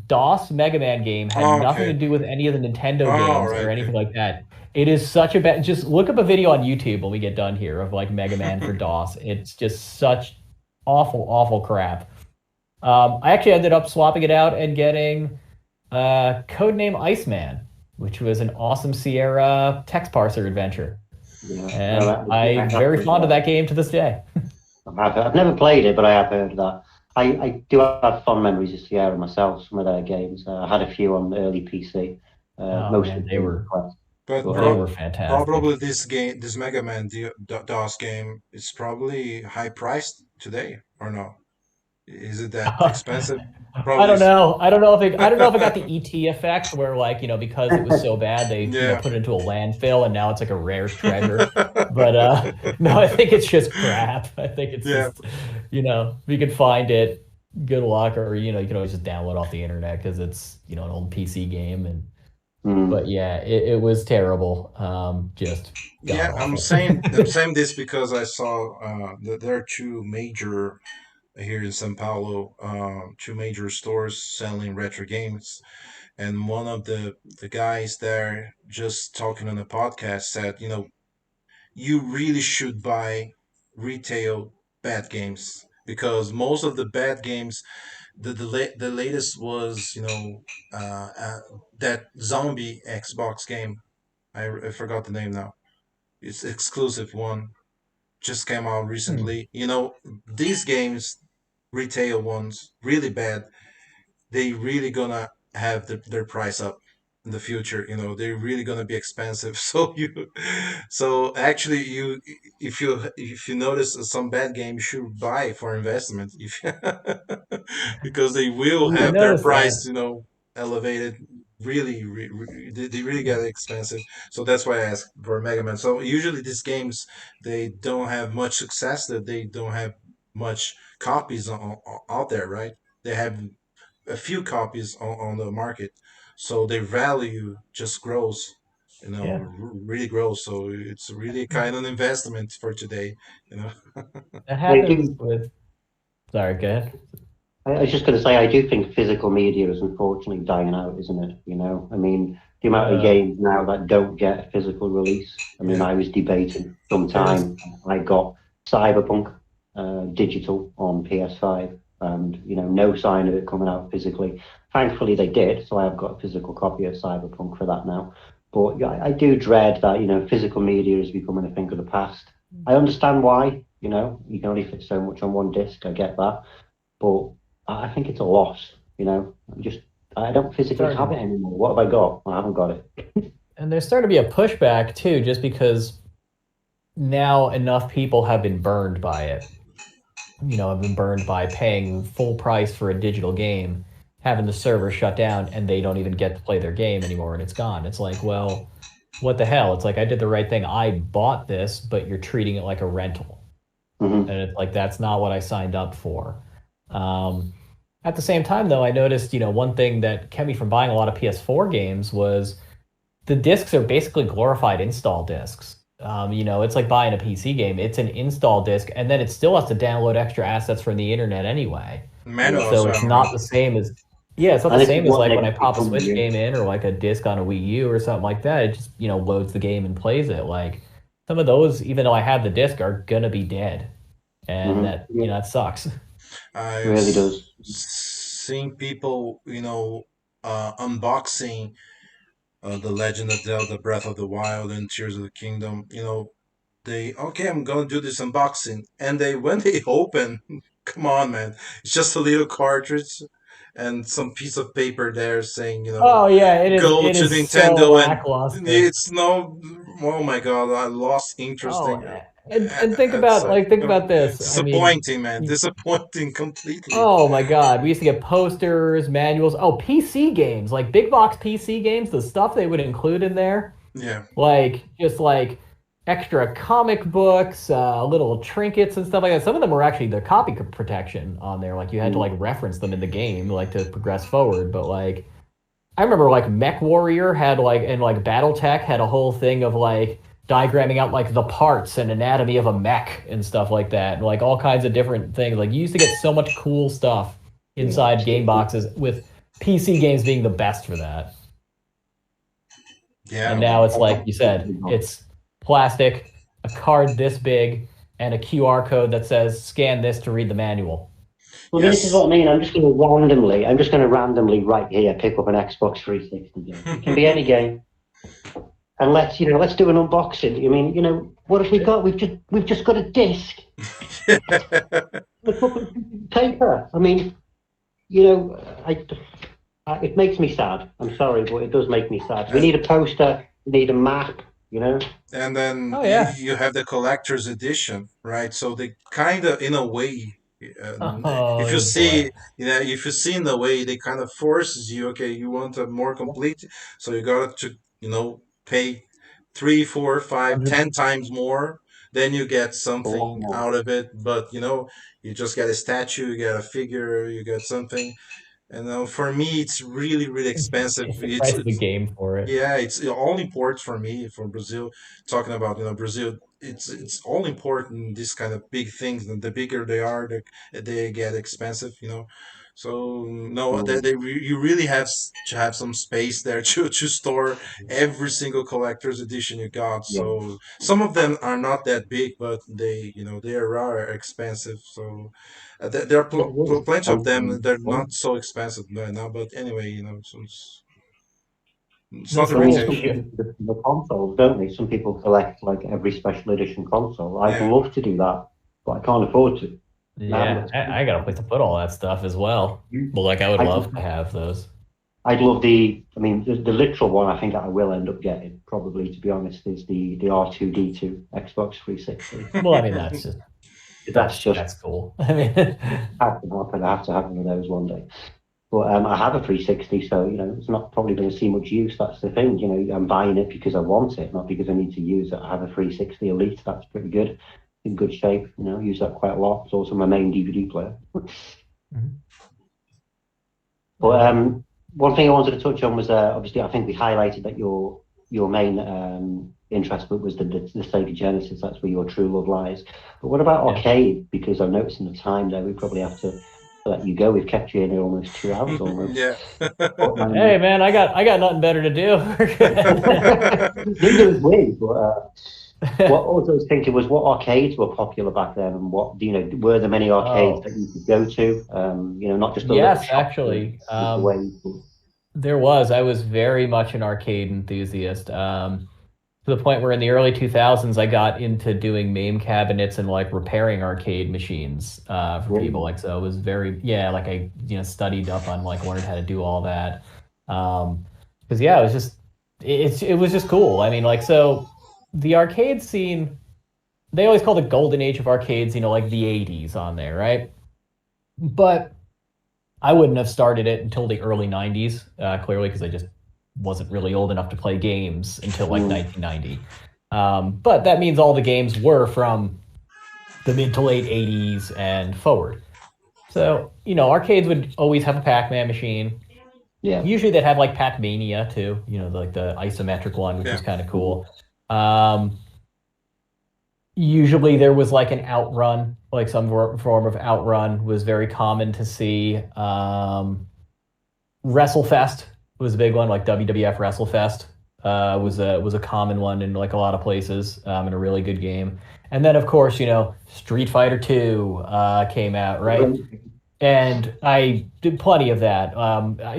DOS Mega Man game, had Oh, nothing to okay. do with any of the Nintendo Oh, games right. or anything Okay. like that. It is such a bad. Just look up a video on YouTube when we get done here of like Mega Man for DOS. It's just such awful, awful crap. I actually ended up swapping it out and getting Codename Iceman, which was an awesome Sierra text parser adventure. Yeah, And I I'm have very heard fond of that. that game to this day. I've never played it, but I have heard that. I do have fond memories of Sierra myself. Some of their games. I had a few on early PC, Oh mostly man, they King's were Quest. But But they were fantastic. probably this game, this Mega Man DOS game, is probably high priced today, or no? Is it that expensive? I Probably. don't know. I don't know if it got the ET effect where like, because it was so bad they, Yeah. put it into a landfill and now it's like a rare treasure. But no, I think it's just crap. I think it's Yeah. just, if you can find it, good luck, or you can always just download off the internet because it's, an old PC game. And mm, but yeah, it was terrible. Just god Yeah, awful. I'm saying this because I saw that there are two major here in São Paulo, two major stores selling retro games, and one of the guys there just talking on a podcast said, you really should buy retail bad games because most of the bad games, the latest was that zombie Xbox game. I forgot the name now. It's exclusive one just came out Hmm. recently. These games, retail ones, really bad. They really gonna have their price up in the future. They're really gonna be expensive. So actually, if you notice some bad game, you should buy for investment. If because they will I have their noticed price, that. elevated. Really, they really get expensive. So that's why I asked for Mega Man. So usually these games they don't have much success. That they don't have much copies out there, right? They have a few copies on the market, so their value just grows. Yeah. Really grows. So it's really kind of an investment for today. You know. That I happens do. with sorry, go ahead. I was just going to say, I do think physical media is unfortunately dying out, isn't it? I mean, the amount of Uh, games now that don't get a physical release. I mean, Yeah. I was debating some Yes. time. I got Cyberpunk digital on PS5, and no sign of it coming out physically. Thankfully, they did, so I have got a physical copy of Cyberpunk for that now. But yeah, I do dread that physical media is becoming a thing of the past. I understand why. You can only fit so much on one disc. I get that, but I think it's a loss. I don't physically have it starting anymore. What have I got? I haven't got it. and there's starting to be a pushback too, just because now enough people have been burned by it. Have been burned by paying full price for a digital game, having the server shut down, and they don't even get to play their game anymore, and it's gone. It's like, well, what the hell? It's like I did the right thing. I bought this, but you're treating it like a rental. Mm-hmm. And it's like that's not what I signed up for. Um, at the same time, though, I noticed, one thing that kept me from buying a lot of PS4 games was the discs are basically glorified install discs. It's like buying a PC game. It's an install disc, and then it still has to download extra assets from the internet anyway. Manual Yeah. as So it's well, right? not the same as, yeah, it's not And the this is same as what like when makes I it pop a come Switch here. game in or like a disc on a Wii U or something like that. It just, loads the game and plays it. Like some of those, even though I have the disc, are gonna be dead. And Mm-hmm. that, Yeah, that sucks. I've really does. seen people, unboxing The Legend of Zelda Breath of the Wild and Tears of the Kingdom. They, okay, I'm gonna do this unboxing. And when they open, come on, man, it's just a little cartridge and some piece of paper there saying, Oh yeah, it is go it to is so Nintendo and lackluster. it's no, oh my god, I lost interest Oh, in and think it's about like, think about this. I mean, disappointing, man, disappointing completely. oh my God, we used to get posters, manuals. Oh, PC games, like big box PC games, the stuff they would include in there, Yeah. like just like extra comic books, little trinkets and stuff like that. Some of them were actually the copy protection on there, like you had to like reference them in the game, like to progress forward. But like I remember like Mech Warrior had like and like BattleTech had a whole thing of like diagramming out like the parts and anatomy of a mech and stuff like that, and like all kinds of different things. Like you used to get so much cool stuff Yeah, inside game absolutely. boxes, with PC games being the best for that. And Yeah. now it's I like can't you think said, of it's plastic, a card this big, and a QR code that says scan this to read the manual. Well, I mean, this is Yes. what I mean. I'm just going to randomly right here pick up an Xbox 360 game. It can be any game, and let's do an unboxing. I mean, what have we got? We've just got a disc, a couple of paper. I mean, it makes me sad. I'm sorry, but it does make me sad. We and need a poster. We need a map. and then Oh you, yeah. you have the collector's edition, right? So they kind of, in a way, if you Oh boy. see, if you see in the way, they kind of forces you. Okay, you want a more complete, so you got to, pay three, four, five, 100. 10 times more. Then you get A lot something more. out of it, but you just get a statue, you get a figure, you get something. And for me, it's really, really expensive. It's the price of the game for it. Yeah, it's all imports for me from Brazil. Talking about Brazil, it's all important. These kind of big things, and the bigger they are, they get expensive. So no, Mm, you really to have some space there to store every single collector's edition you got. yeah. So some of them are not that big, but they are expensive. So there are Yeah, it is. plenty of them. They're Yeah. not so expensive right now, but anyway, so it's The not a I mean, whole some rotation. shift. people do the consoles, don't they? Some people collect like every special edition console. I'd Yeah. love to do that, but I can't afford to. Yeah, I got a place to put all that stuff as well. But like, I would I'd, love to have those. I'd love I mean, the literal one I think I will end up getting, probably, to be honest, is the R2D2 Xbox 360. Well, I mean, that's just That's just, that's cool. I mean, have to happen. I have to have one of those one day. But I have a 360, so, it's not probably going to see much use. That's the thing. I'm buying it because I want it, not because I need to use it. I have a 360 Elite. That's pretty good. In good shape. Use that quite a lot. It's also my main DVD player. But one thing I wanted to touch on was obviously I think we highlighted that your main interest was the Sega Genesis. That's where your true love lies. But what about Yeah. arcade? Because I'm noticing the time there. We probably have to let you go. We've kept you in here almost 2 hours almost. Yeah. But, hey man, I got nothing better to do. neither is we. But what also I was thinking was what arcades were popular back then, and what were there many arcades Oh, that you could go to? Not just the little yes, shops, actually. the way you could. There was. I was very much an arcade enthusiast. To the point where in the early 2000s, I got into doing MAME cabinets and like repairing arcade machines for people. Like, so it was very, yeah, like I, studied up on like learned how to do all that. Because yeah, it was just, it was just cool. I mean, like, so the arcade scene, they always call the golden age of arcades, like the 80s on there, right? But I wouldn't have started it until the early 90s, clearly, because I just wasn't really old enough to play games until like Mm. 1990. But that means all the games were from the mid to late 80s and forward. So, arcades would always have a Pac-Man machine. Yeah. Usually they'd have like Pac-Mania too, like the isometric one, which was Yeah. kind of Mhm. cool. Um, Usually there was like an outrun, like some form of outrun was very common to see. WrestleFest was a big one, like WWF WrestleFest was a common one in like a lot of places, and a really good game. And then of course, Street Fighter 2 came out, right? And I did plenty of that.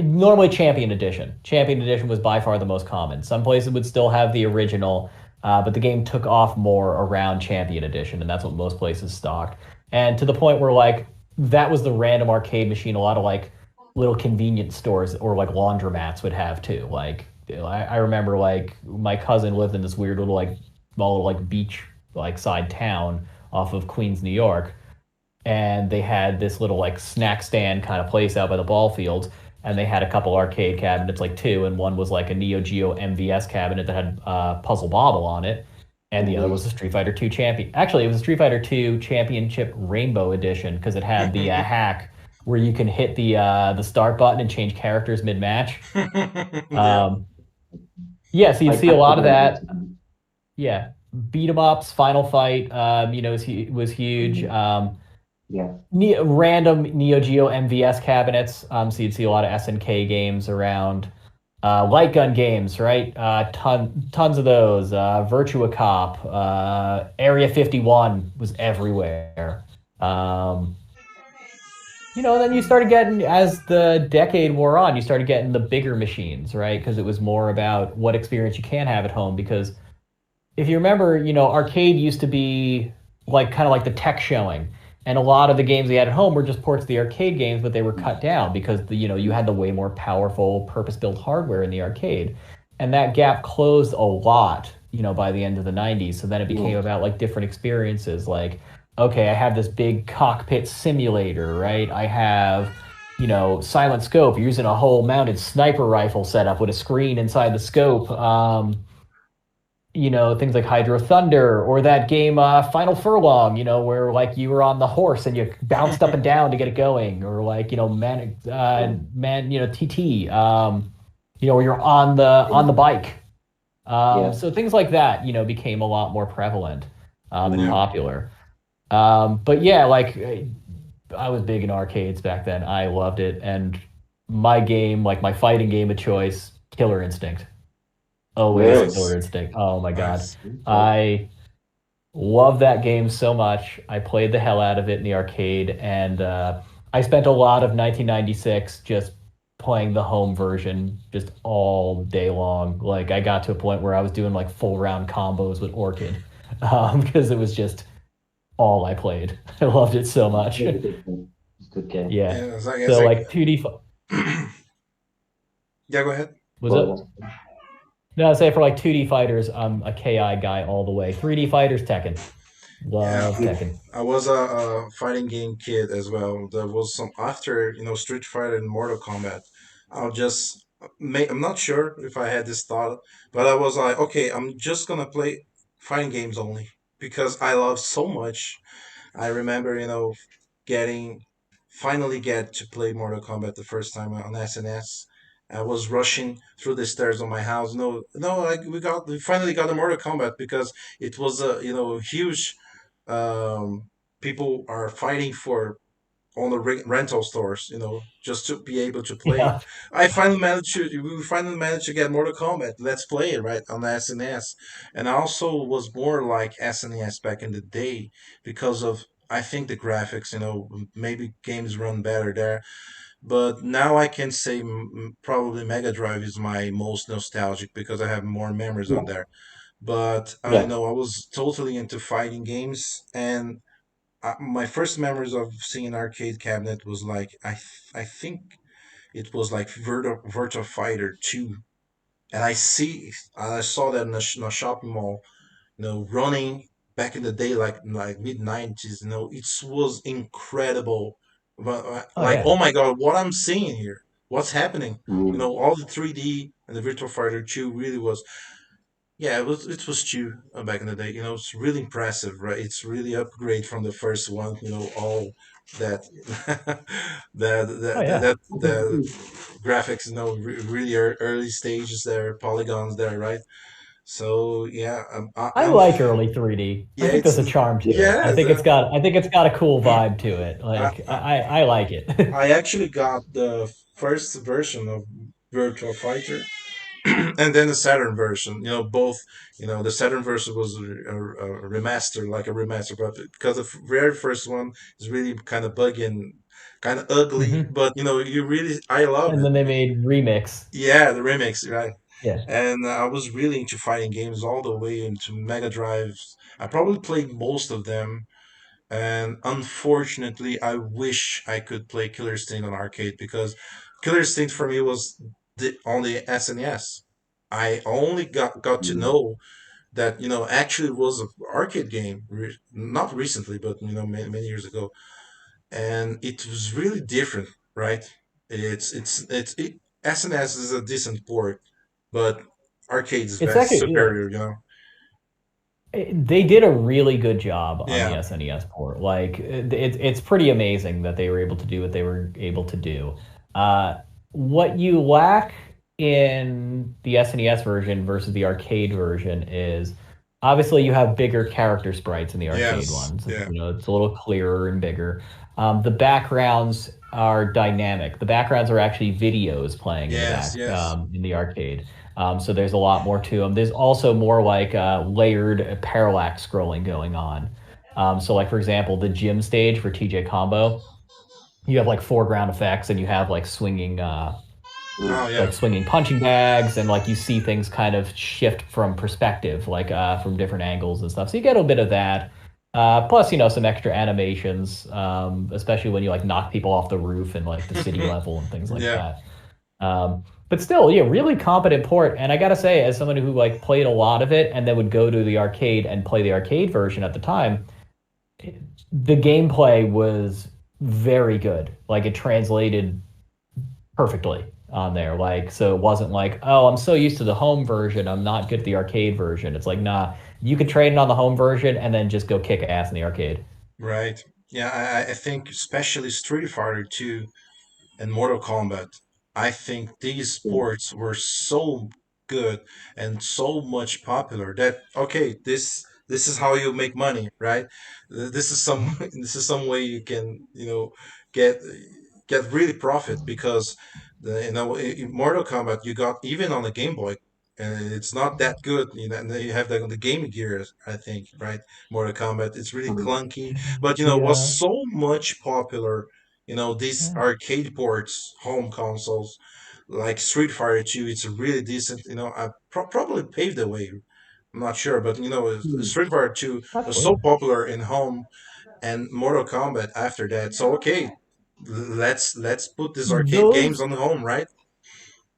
Normally, Champion Edition. Champion Edition was by far the most common. Some places would still have the original, but the game took off more around Champion Edition, and that's what most places stocked. And to the point where, like, that was the random arcade machine a lot of, like, little convenience stores or, like, laundromats would have, too. Like, I remember, like, my cousin lived in this weird little, like, small little, like, beach, like, side town off of Queens, New York, and they had this little like snack stand kind of place out by the ball fields, and they had a couple arcade cabinets, like two, and one was like a Neo Geo MVS cabinet that had Puzzle Bobble on it, and the other was the Street Fighter 2 champion. Actually, it was a Street Fighter 2 Championship Rainbow Edition because it had the hack where you can hit the start button and change characters mid match. Yeah. Um, yeah, so you'd I see a can't lot of remember. that. Yeah, beat 'em ups, Final Fight, was huge. Mhm. Yeah. Random Neo Geo MVS cabinets. So you'd see a lot of SNK games around. Light gun games, right? Tons of those. Virtua Cop, Area 51 was everywhere. Um, then you started getting, as the decade wore on, you started getting the bigger machines, right? Because it was more about what experience you can have at home. Because if you remember, arcade used to be like kind of like the tech showing, and a lot of the games we had at home were just ports of the arcade games, but they were cut down because you had the way more powerful purpose-built hardware in the arcade, and that gap closed a lot, by the end of the 90s. So then it became Mm. about like different experiences, like okay, I have this big cockpit simulator, right? I have silent scope. You're using a whole mounted sniper rifle setup with a screen inside the scope. Things like Hydro Thunder or that game Final Furlong, where like you were on the horse and you bounced up and down to get it going, or like Yeah. TT, where you're on the bike. Yeah. So things like that, became a lot more prevalent and Yeah. Mm. popular. But yeah, like I was big in arcades back then. I loved it, and my game, like my fighting game of choice, Killer Instinct. Always Really? Killer Nice. Instinct. Oh my God. Nice. Okay. I love that game so much. I played the hell out of it in the arcade, and I spent a lot of 1996 just playing the home version just all day long. Like I got to a point where I was doing like full round combos with Orchid because it was just all I played. I loved it so much. Really good game. It's a good game. Yeah. Yeah. It's So like like 2D yeah. Go ahead. was Well, it? well, No, I'd say for like 2D fighters, I'm a KI guy all the way. 3D fighters, Tekken. Yeah. Love yeah. Tekken. I was a fighting game kid as well. There was some after Street Fighter and Mortal Kombat. I'll just I'm not sure if I had this thought, but I was like, okay, I'm just gonna play fighting games only because I love so much. I remember, getting finally get to play Mortal Kombat the first time on SNS. I was rushing through the stairs of my house. No, no, like we finally got the Mortal Kombat because it was a huge. Um, People are fighting for on the rental stores, just to be able to play it. Yeah. We finally managed to get Mortal Kombat. Let's play it right on the SNES, and I also was more like SNES back in the day because of I think the graphics. Maybe games run better there, but now I can say probably Mega Drive is my most nostalgic because I have more memories on Yeah. there. But I Yeah. know I was totally into fighting games, and my first memories of seeing an arcade cabinet was like I think it was like Virtua Fighter 2, and I saw that in a shopping mall, running back in the day, like mid 90s. It was incredible, but Oh like yeah. oh my god, what I'm seeing here. what's happening? You know, all the 3D and the Virtua Fighter 2 really was. Yeah, it was cheap back in the day. You know, it's really impressive, right? It's really upgrade from the first one. You know, all that Oh the yeah. that the graphics. You know, really early stages there, polygons there, right? So yeah, I like early 3D. I yeah, think it's there's a charm to it. yeah. I think it's got a cool vibe to it. I, Like I I like it. I actually got the first version of Virtual Fighter and then the Saturn version. You know, both. You know, the Saturn version was a remaster, like a remaster, but because the very first one is really kind of buggy and kind of ugly, hmm but you know, you really, I love And it. then they made remix. Yeah, the remix, right? Yeah. And I was really into fighting games all the way into Mega Drives. I probably played most of them, and unfortunately, I wish I could play Killer Instinct on arcade because Killer Instinct for me was on the SNES. I only got to know that actually it was an arcade game, not recently, but many years ago, and it was really different, right? SNS is a decent port, but arcade is It's vast actually superior, you know. they did a really good job on the Yeah, SNES port. Like it's pretty amazing that they were able to do what they were able to do. Uh, what you lack in the SNES version versus the arcade version is obviously you have bigger character sprites in the arcade yes, ones. yeah, It's a little clearer and bigger. The backgrounds are dynamic. The backgrounds are actually videos playing in the yes, back yes. in the arcade. So there's a lot more to them. There's also more like layered parallax scrolling going on. So like for example, the gym stage for TJ Combo, you have like foreground effects and you have Oh yeah, like swinging punching bags and like you see things kind of shift from perspective, like from different angles and stuff. So you get a bit of that. Plus, some extra animations, especially when you like knock people off the roof and like the city level and things like yeah, that. But still, yeah, really competent port. And I gotta say, as someone who like played a lot of it and then would go to the arcade and play the arcade version at the time, the gameplay was very good. Like it translated perfectly on there. Like so, it wasn't like, oh, I'm so used to the home version, I'm not good at the arcade version. It's like, nah, you could train on the home version and then just go kick ass in the arcade. right. Yeah, I think especially Street Fighter 2 and Mortal Kombat. I think these sports were so good and so much popular that okay, this is how you make money, right? This is some this is some way you can get get really profit because in Mortal Kombat you got even on the Game Boy. And it's not that good, and then you have the Game Gear, I think, right? Mortal Kombat. It's really clunky, but was Yeah. so much popular. These Yeah. arcade ports, home consoles, like Street Fighter 2, it's really decent. I probably paved the way. I'm not sure, but Street Fighter 2 was so Absolutely. popular in home and Mortal Kombat after that. So okay, let's put these arcade games Those on the home, right?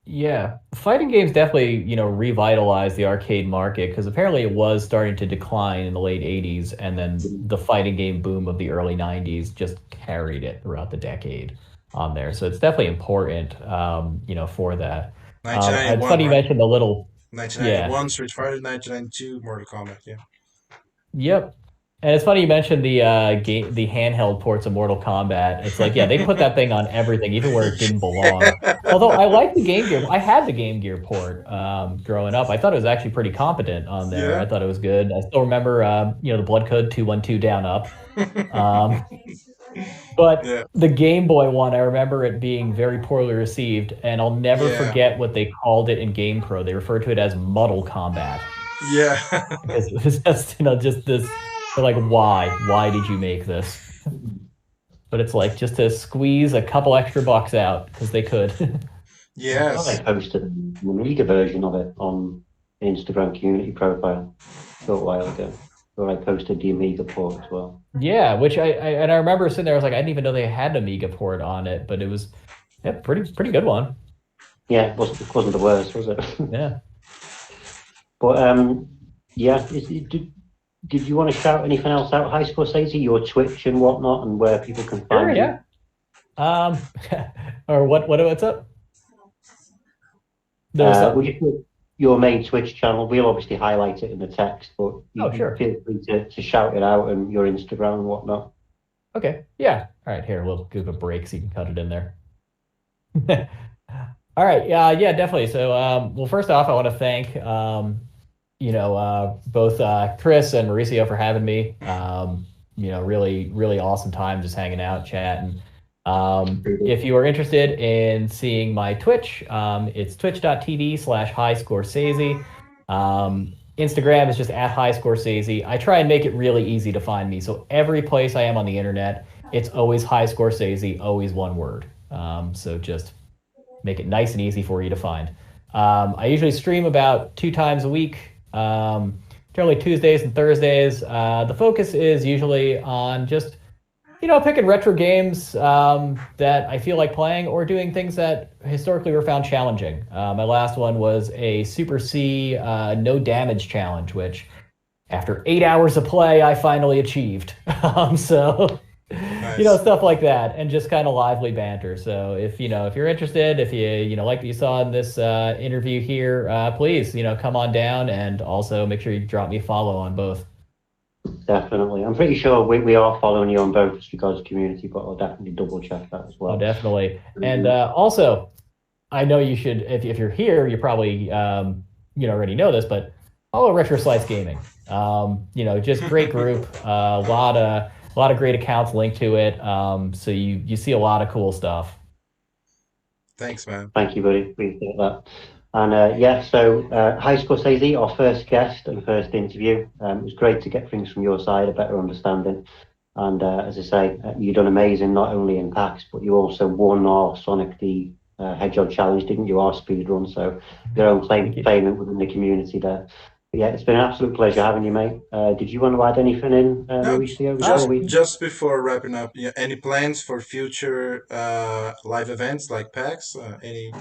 Yeah, fighting games definitely, revitalized the arcade market because apparently it was starting to decline in the late 80s, and then the fighting game boom of the early 90s just carried it throughout the decade on there. So it's definitely important, for that. It's 1991, funny you right? mentioned the little, yeah, 1991 Street Fighter, 1992 Mortal Kombat. Yeah. yep. And it's funny you mentioned the handheld ports of Mortal Kombat. It's like, yeah, they put that thing on everything, even where it didn't belong. Although I like the Game Gear. I had the Game Gear port growing up. I thought it was actually pretty competent on there. Yeah. I thought it was good. I still remember, the blood code 212 down up. Um, but Yeah. the Game Boy one, I remember it being very poorly received, and I'll never Yeah. forget what they called it in GamePro. They referred to it as Muddle Combat Yeah. because it was just just this. They're like, why? Why did you make this? But it's like just to squeeze a couple extra bucks out because they could. I Yes. posted the Amiga version of it on the Instagram community profile a short while ago, where I posted the Amiga port as well. Yeah, which I remember sitting there. I was like, I didn't even know they had an Amiga port on it, but it was pretty good one. Yeah, it wasn't the worst, was it? Yeah, But yeah, did you want to shout anything else out, Highscorsese, your Twitch and whatnot, and where people can sure, find you? yeah. Um, or what's up? Would you put your main Twitch channel? We'll obviously highlight it in the text, but sure. feel free to shout it out and your Instagram and whatnot. Okay. Yeah. All right. Here, we'll give a break so you can cut it in there. All right. Yeah, definitely. So, well, first off, I want to thank, both Chris and Mauricio for having me. Really, really awesome time just hanging out, chatting. If you are interested in seeing my Twitch, it's twitch.tv/Highscorsese. Instagram is just @Highscorsese. I try and make it really easy to find me. So every place I am on the internet, it's always Highscorsese, always one word. So just make it nice and easy for you to find. I usually stream about 2 times a week, generally Tuesdays and Thursdays. The focus is usually on just, picking retro games that I feel like playing or doing things that historically were found challenging. My last one was a Super C no damage challenge, which after 8 hours of play, I finally achieved. So... Nice. Stuff like that, and just kind of lively banter. So if you're interested, if you like what you saw in this interview here, please come on down, and also make sure you drop me a follow on both. Definitely, I'm pretty sure we are following you on both regards community, but I'll definitely double check that as well. Oh, definitely, and also, I know you should. If you're here, you probably already know this, but follow Retroslicegaming. Just great group. A lot of great accounts linked to it. So you see a lot of cool stuff. Thanks, man. Thank you, buddy. Appreciate that. And so Highscorsese, our first guest and first interview. It was great to get things from your side, a better understanding. And as I say, you've done amazing, not only in PAX, but you also won our Sonic the Hedgehog Challenge, didn't you? Our speed run. So your own claim to fame within the community there. Yeah, it's been an absolute pleasure having you, mate. Did you want to add anything in, Mauricio? Just before wrapping up, any plans for future live events like PAX? Any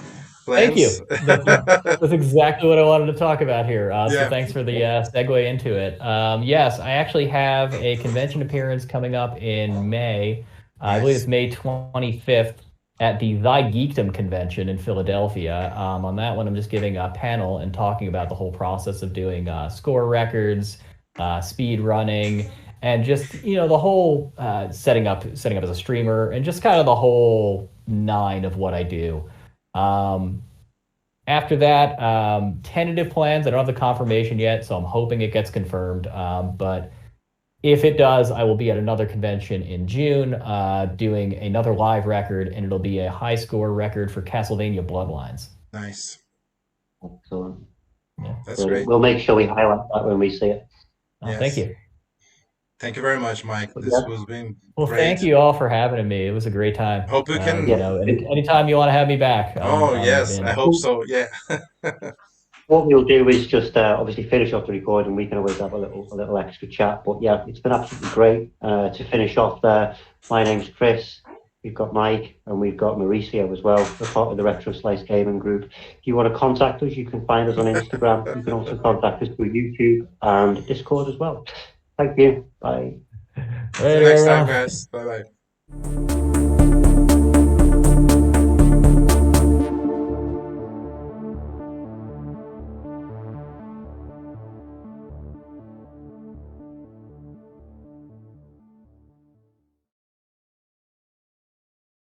plans? Thank you. That's exactly what I wanted to talk about here. So thanks for the segue into it. Yes, I actually have a convention appearance coming up in May. I believe it's May 25th. At the Thy Geekdom convention in Philadelphia. On that one, I'm just giving a panel and talking about the whole process of doing score records, speed running, and just the whole setting up as a streamer, and just kind of the whole 9 of what I do. After that, tentative plans. I don't have the confirmation yet, so I'm hoping it gets confirmed. But if it does, I will be at another convention in June doing another live record, and it'll be a high score record for Castlevania Bloodlines. Nice. Excellent. Yeah. That's great. We'll make sure we highlight that when we see it. Yes. Thank you. Thank you very much, Mike. This has been great. Thank you all for having me. It was a great time. Hope we can. Anytime you want to have me back. Yes, I hope so. Yeah. What we'll do is just obviously finish off the recording. We can always have a little extra chat. But yeah, it's been absolutely great to finish off there. My name's Chris. We've got Mike and we've got Mauricio as well. We're part of the Retroslicegaming group. If you want to contact us, you can find us on Instagram. You can also contact us through YouTube and Discord as well. Thank you. Bye. See you next time, guys. Bye-bye.